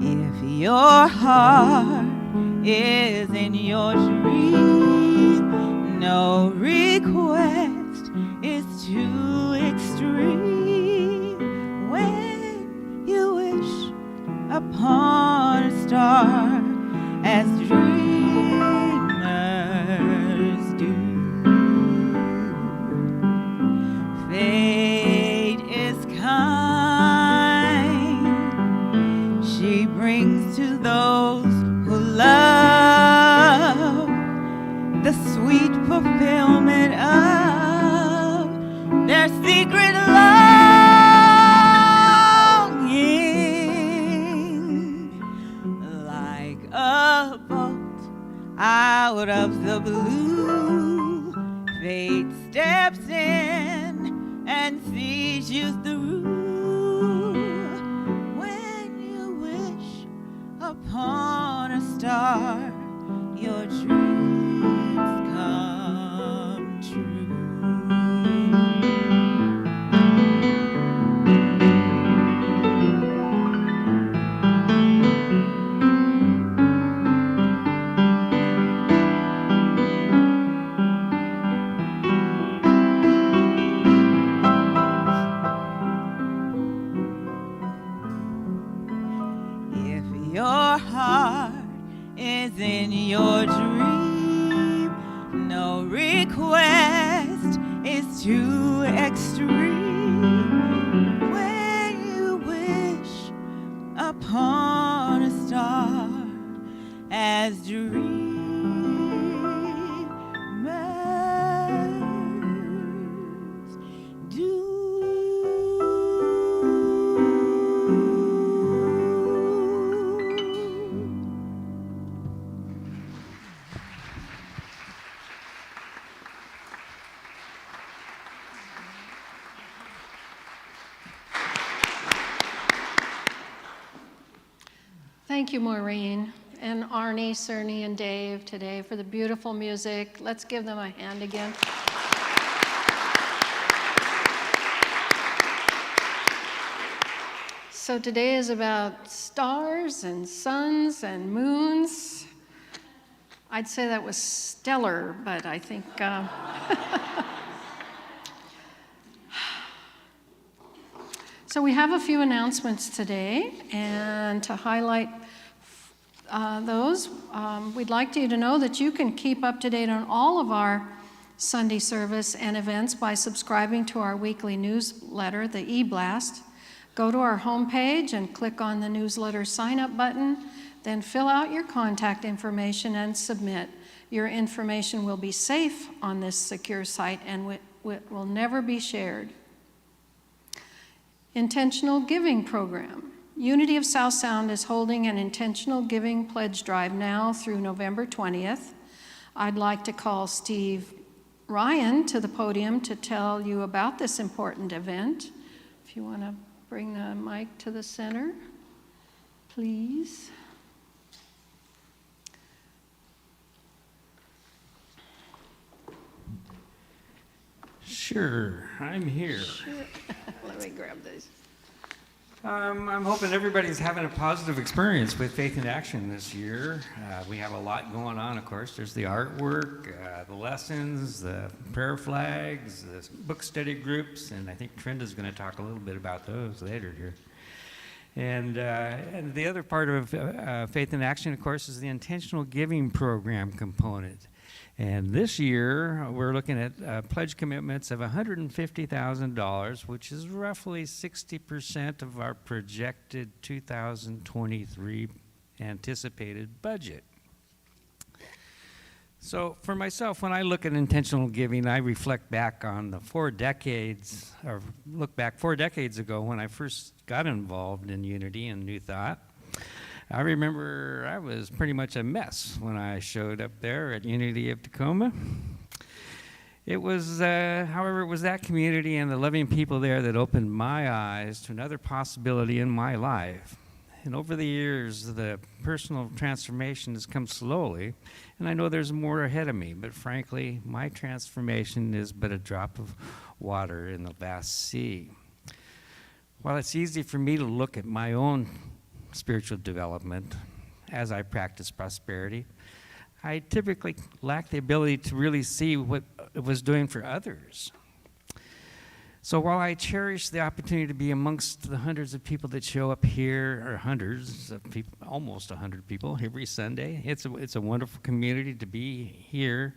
If your heart is in your dream, no request is too extreme. When you wish upon a star, as dreamers do, fate is kind. She brings to those who love the sweet fulfillment of their secret longing. Like a bolt out of the blue, fate steps in and sees you through. When you wish upon a star, your dreams come true. If your heart is in your dream, no request is too extreme. When you wish upon a star, as dreamers do. Thank you, Maureen, and Arnie, Cerny, and Dave today for the beautiful music. Let's give them a hand again. So today is about stars and suns and moons. I'd say that was stellar, but I think so we have a few announcements today, and to highlight those, we'd like you to know that you can keep up to date on all of our Sunday service and events by subscribing to our weekly newsletter, the e-blast. Go to our homepage and click on the newsletter sign-up button, then fill out your contact information and submit. Your information will be safe on this secure site and will never be shared. Intentional Giving Program. Unity of South Sound is holding an intentional giving pledge drive now through November 20th. I'd like to call Steve Ryan to the podium to tell you about this important event. If you want to bring the mic to the center, please. Sure, I'm here. Sure. Let me grab these. I'm hoping everybody's having a positive experience with Faith in Action this year. We have a lot going on, of course. There's the artwork, the lessons, the prayer flags, the book study groups, and I think Trinda's going to talk a little bit about those later here. And the other part of Faith in Action, of course, is the intentional giving program component. And this year, we're looking at pledge commitments of $150,000, which is roughly 60% of our projected 2023 anticipated budget. So for myself, when I look at intentional giving, I reflect back on the 4 decades, or look back 4 decades ago when I first got involved in Unity and New Thought. I remember I was pretty much a mess when I showed up there at Unity of Tacoma. However, it was that community and the loving people there that opened my eyes to another possibility in my life. And over the years, the personal transformation has come slowly, and I know there's more ahead of me, but frankly, my transformation is but a drop of water in the vast sea. While it's easy for me to look at my own spiritual development as I practice prosperity, I typically lack the ability to really see what it was doing for others. So while I cherish the opportunity to be amongst the hundreds of people that show up here, or hundreds of people, almost 100 people every Sunday, it's a wonderful community to be here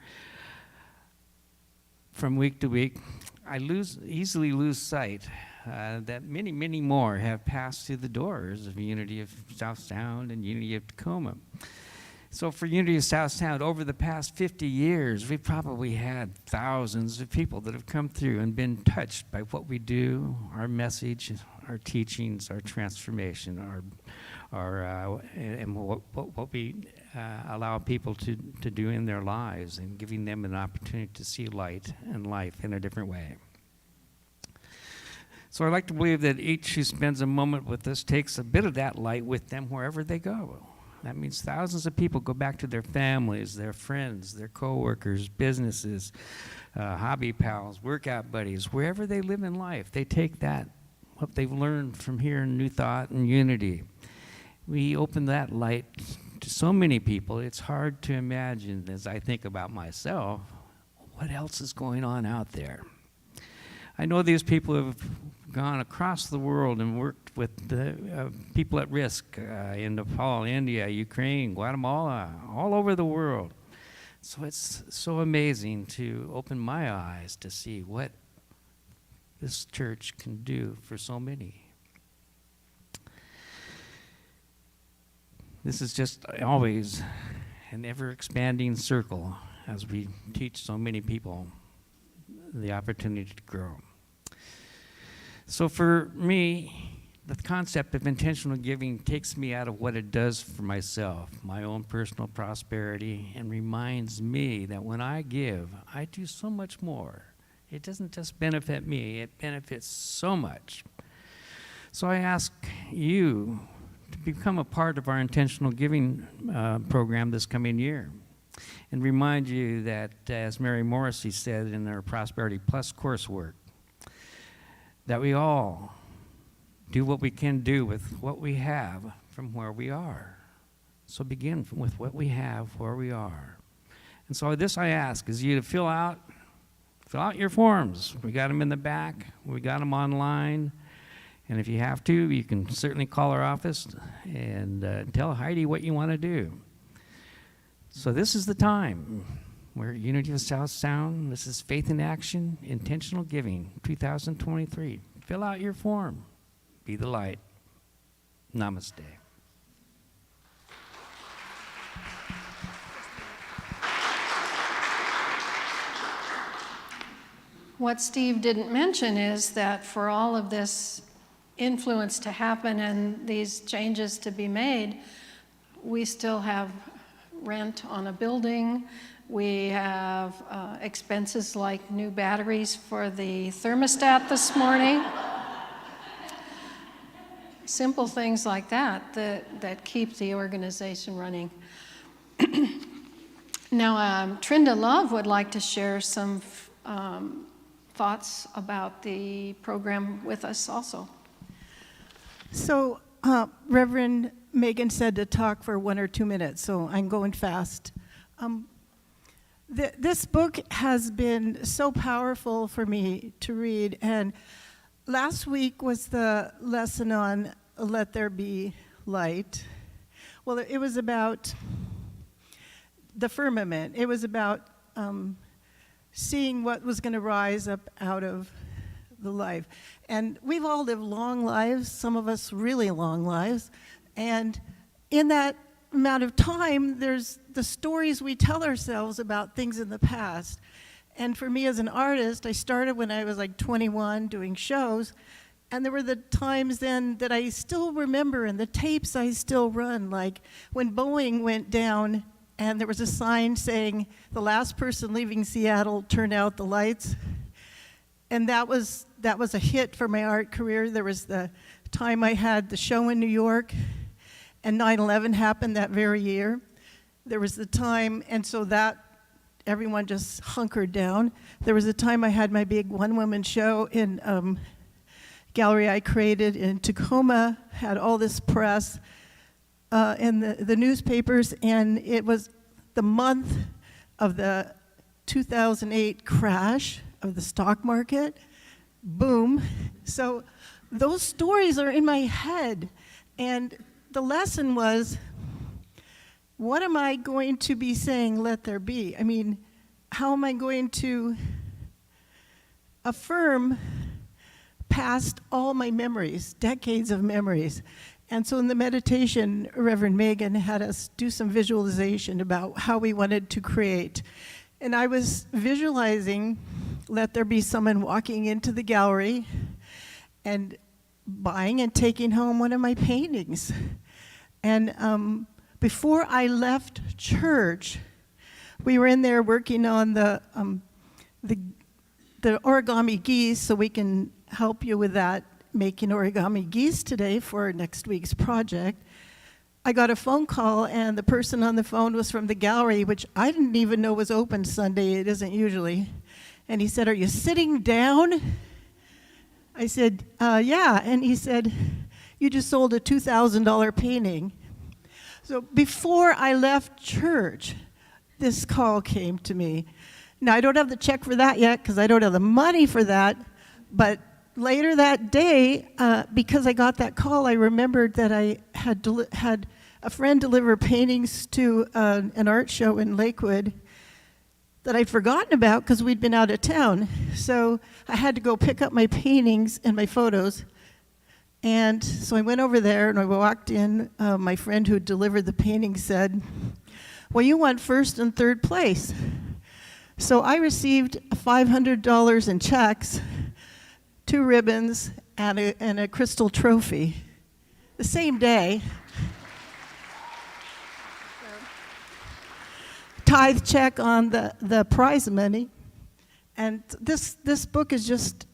from week to week. I easily lose sight that many, many more have passed through the doors of Unity of South Sound and Unity of Tacoma. So for Unity of South Sound, over the past 50 years, we've probably had thousands of people that have come through and been touched by what we do, our message, our teachings, our transformation, and what we allow people to do in their lives, and giving them an opportunity to see light and life in a different way. So I like to believe that each who spends a moment with us takes a bit of that light with them wherever they go. That means thousands of people go back to their families, their friends, their coworkers, businesses, hobby pals, workout buddies, wherever they live in life. They take that, what they've learned from here in New Thought and Unity. We open that light to so many people, it's hard to imagine, as I think about myself, what else is going on out there. I know these people have gone across the world and worked with the people at risk in Nepal, India, Ukraine, Guatemala, all over the world. So it's so amazing to open my eyes to see what this church can do for so many. This is just always an ever-expanding circle as we teach so many people the opportunity to grow. So for me, the concept of intentional giving takes me out of what it does for myself, my own personal prosperity, and reminds me that when I give, I do so much more. It doesn't just benefit me, it benefits so much. So I ask you to become a part of our intentional giving program this coming year, and remind you that, as Mary Morrissey said in her Prosperity Plus coursework, that we all do what we can do with what we have from where we are. So begin with what we have where we are. And so this I ask is you to fill out your forms. We got them in the back. We got them online. And if you have to, you can certainly call our office and tell Heidi what you want to do. So this is the time. We're Unity of South Sound. This is Faith in Action, Intentional Giving, 2023. Fill out your form. Be the light. Namaste. What Steve didn't mention is that for all of this influence to happen and these changes to be made, we still have rent on a building. We have expenses like new batteries for the thermostat this morning. Simple things like that keep the organization running. Now, Trinda Love would like to share some thoughts about the program with us also. So, Reverend Megan said to talk for 1 or 2 minutes, so I'm going fast. This book has been so powerful for me to read, and last week was the lesson on Let There Be Light. Well, it was about the firmament. It was about seeing what was going to rise up out of the life. And we've all lived long lives, some of us really long lives, and in that amount of time, there's the stories we tell ourselves about things in the past. And for me as an artist, I started when I was like 21 doing shows, and there were the times then that I still remember and the tapes I still run, like when Boeing went down and there was a sign saying, "The last person leaving Seattle, turn out the lights." And that was a hit for my art career. There was the time I had the show in New York, and 9/11 happened that very year. There was the time, and so that everyone just hunkered down. There was a time I had my big one-woman show in gallery I created in Tacoma, had all this press and the newspapers, and it was the month of the 2008 crash of the stock market. Boom. So those stories are in my head, and the lesson was, what am I going to be saying, let there be? I mean, how am I going to affirm past all my memories, decades of memories? And so in the meditation, Reverend Megan had us do some visualization about how we wanted to create. And I was visualizing, let there be someone walking into the gallery and buying and taking home one of my paintings. And before I left church, we were in there working on the origami geese, so we can help you with that, making origami geese today for next week's project. I got a phone call, and the person on the phone was from the gallery, which I didn't even know was open Sunday. It isn't usually. And he said, "Are you sitting down?" I said, "Yeah." And he said, "You just sold a $2,000 painting." So before I left church, this call came to me. Now, I don't have the check for that yet because I don't have the money for that, but later that day, because I got that call, I remembered that I had a friend deliver paintings to an art show in Lakewood that I'd forgotten about because we'd been out of town. So I had to go pick up my paintings and my photos. And so I went over there, and I walked in. My friend who delivered the painting said, "Well, you won first and third place." So I received $500 in checks, 2 ribbons, and a crystal trophy the same day. Tithe check on the prize money. And this book is just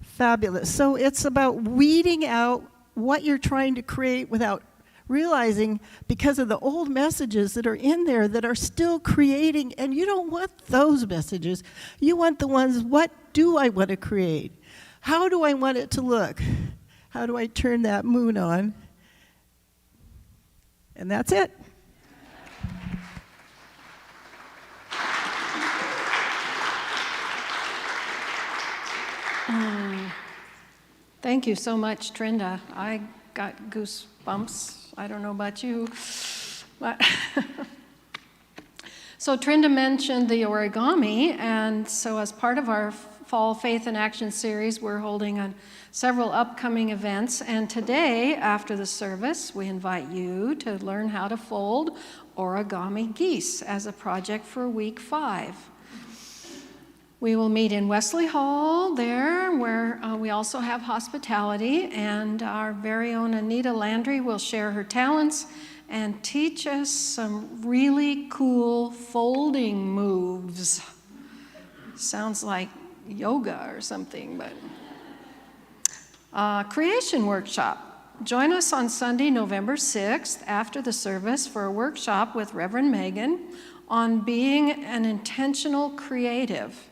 fabulous. So it's about weeding out what you're trying to create without realizing, because of the old messages that are in there that are still creating, and you don't want those messages. You want the ones, what do I want to create? How do I want it to look? How do I turn that moon on? And that's it. Thank you so much, Trinda. I got goosebumps. I don't know about you. But so Trinda mentioned the origami, and so as part of our Fall Faith in Action series, we're holding on several upcoming events. And today, after the service, we invite you to learn how to fold origami geese as a project for week 5. We will meet in Wesley Hall there, where we also have hospitality, and our very own Anita Landry will share her talents and teach us some really cool folding moves. Sounds like yoga or something, but creation workshop. Join us on Sunday, November 6th, after the service for a workshop with Reverend Megan on being an intentional creative.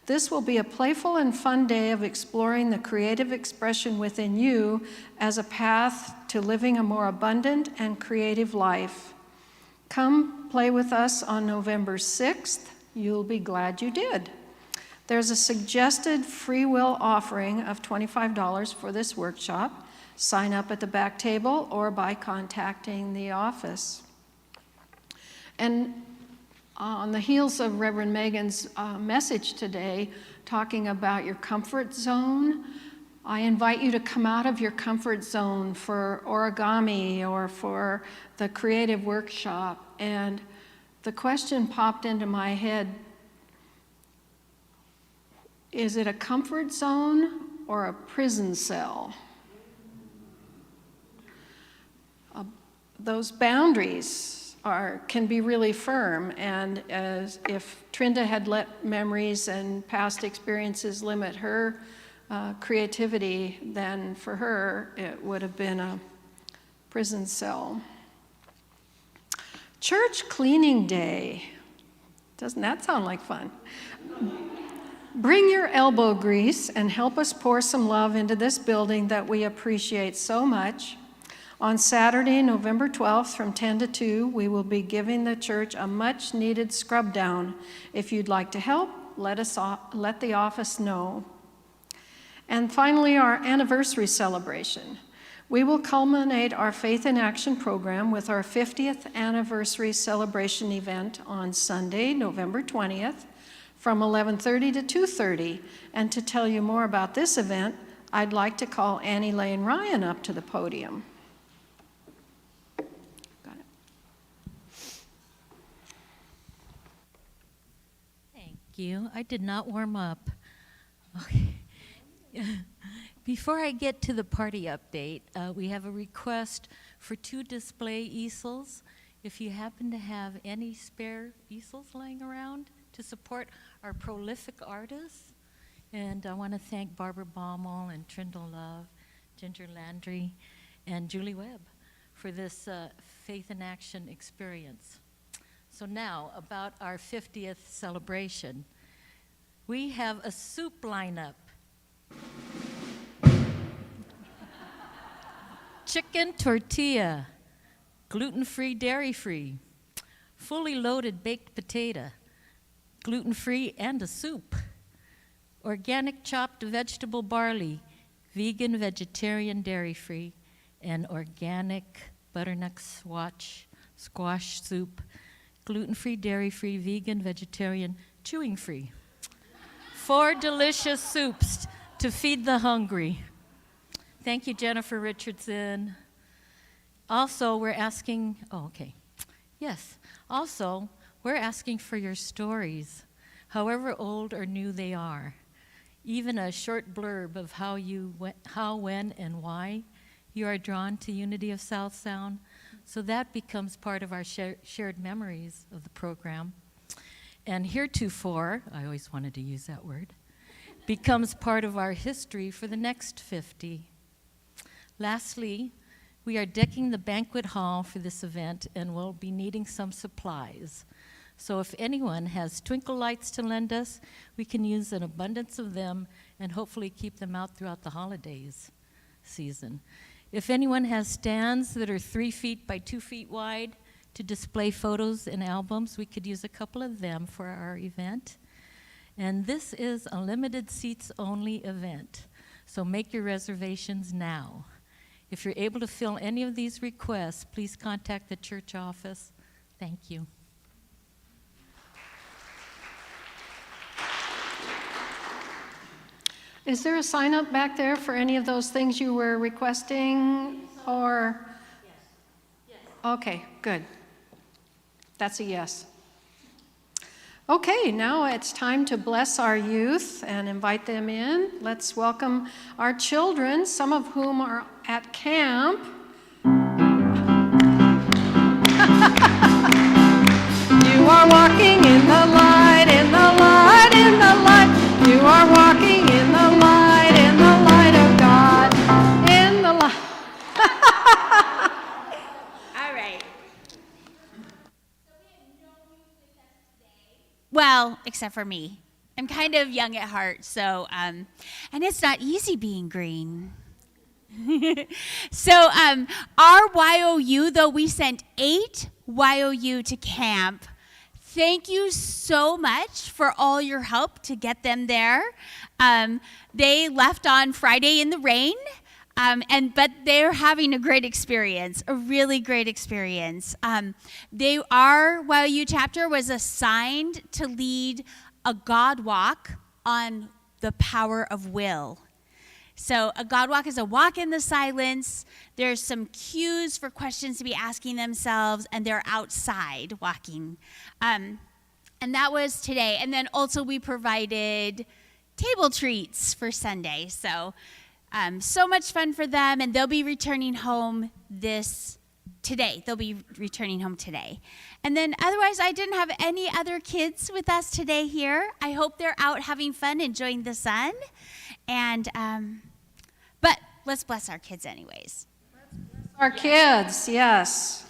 This will be a playful and fun day of exploring the creative expression within you as a path to living a more abundant and creative life. Come play with us on November 6th. You'll be glad you did. There's a suggested free will offering of $25 for this workshop. Sign up at the back table or by contacting the office. And on the heels of Reverend Megan's message today, talking about your comfort zone, I invite you to come out of your comfort zone for origami or for the creative workshop. And the question popped into my head, is it a comfort zone or a prison cell? Those boundaries can be really firm, and as if Trinda had let memories and past experiences limit her creativity, then for her it would have been a prison cell. Church cleaning day. Doesn't that sound like fun? Bring your elbow grease and help us pour some love into this building that we appreciate so much. On Saturday, November 12th from 10 to 2, we will be giving the church a much-needed scrub down. If you'd like to help, let the office know. And finally, our anniversary celebration. We will culminate our Faith in Action program with our 50th anniversary celebration event on Sunday, November 20th, from 11:30 to 2:30. And to tell you more about this event, I'd like to call Annie Lane Ryan up to the podium. Got it. Thank you. I did not warm up. Okay. Before I get to the party update, we have a request for 2 display easels. If you happen to have any spare easels lying around to support our prolific artists. And I want to thank Barbara Baumel and Trindle Love, Ginger Landry, and Julie Webb for this Faith in Action experience. So now, about our 50th celebration. We have a soup lineup. Chicken tortilla, gluten-free, dairy-free, fully loaded baked potato, gluten-free and a soup, organic chopped vegetable barley, vegan, vegetarian, dairy-free, and organic butternut squash soup, gluten-free, dairy-free, vegan, vegetarian, chewing-free. 4 delicious soups to feed the hungry. Thank you, Jennifer Richardson. Also, we're asking for your stories, however old or new they are. Even a short blurb of how, when, and why you are drawn to Unity of South Sound. So that becomes part of our shared memories of the program. And heretofore, I always wanted to use that word, becomes part of our history for the next 50. Lastly, we are decking the banquet hall for this event and we'll be needing some supplies. So if anyone has twinkle lights to lend us, we can use an abundance of them and hopefully keep them out throughout the holidays season. If anyone has stands that are 3 feet by 2 feet wide to display photos and albums, we could use a couple of them for our event. And this is a limited seats only event, so make your reservations now. If you're able to fill any of these requests, please contact the church office. Thank you. Is there a sign up back there for any of those things you were requesting? Or? Yes. Okay, good. That's a yes. Okay, now it's time to bless our youth and invite them in. Let's welcome our children, some of whom are at camp. You are walking in the light, in the light, in the light. You are walking in the light of God, in the light. All right. Well, except for me. I'm kind of young at heart, so, and it's not easy being green. So, our YOU, though, we sent 8 YOU to camp. Thank you so much for all your help to get them there. They left on Friday in the rain, but they're having a great experience, a really great experience. Our YOU chapter was assigned to lead a God walk on the power of will. So a God walk is a walk in the silence. There's some cues for questions to be asking themselves, and they're outside walking. And that was today. And then also we provided table treats for Sunday. So much fun for them, and they'll be returning home this today. They'll be returning home today. And then otherwise, I didn't have any other kids with us today here. I hope they're out having fun, enjoying the sun. And, but let's bless our kids anyways. Our kids, yes.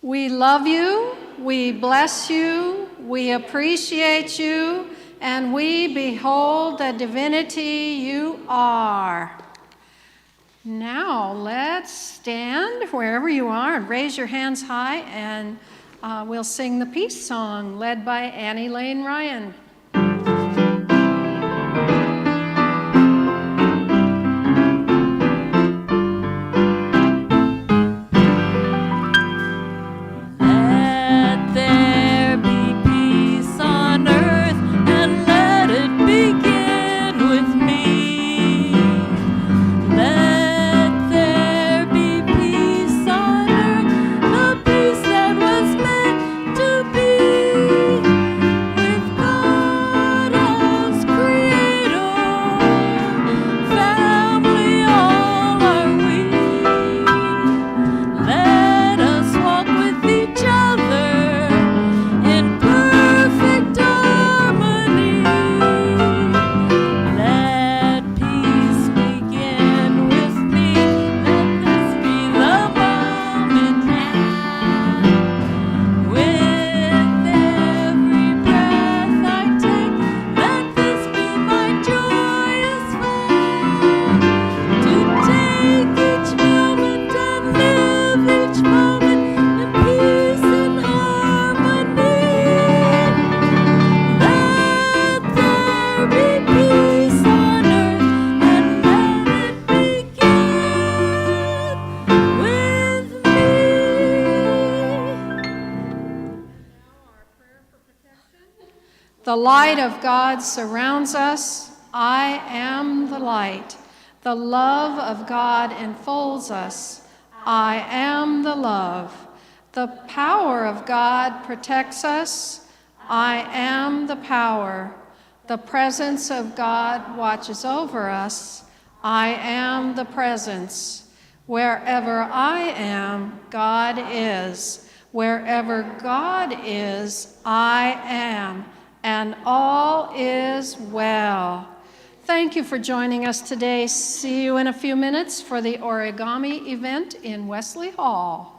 We love you, we bless you, we appreciate you, and we behold the divinity you are. Now let's stand wherever you are and raise your hands high, and we'll sing the peace song led by Annie Lane Ryan. The light of God surrounds us. I am the light. The love of God enfolds us. I am the love. The power of God protects us. I am the power. The presence of God watches over us. I am the presence. Wherever I am, God is. Wherever God is, I am. And all is well. Thank you for joining us today. See you in a few minutes for the origami event in Wesley Hall.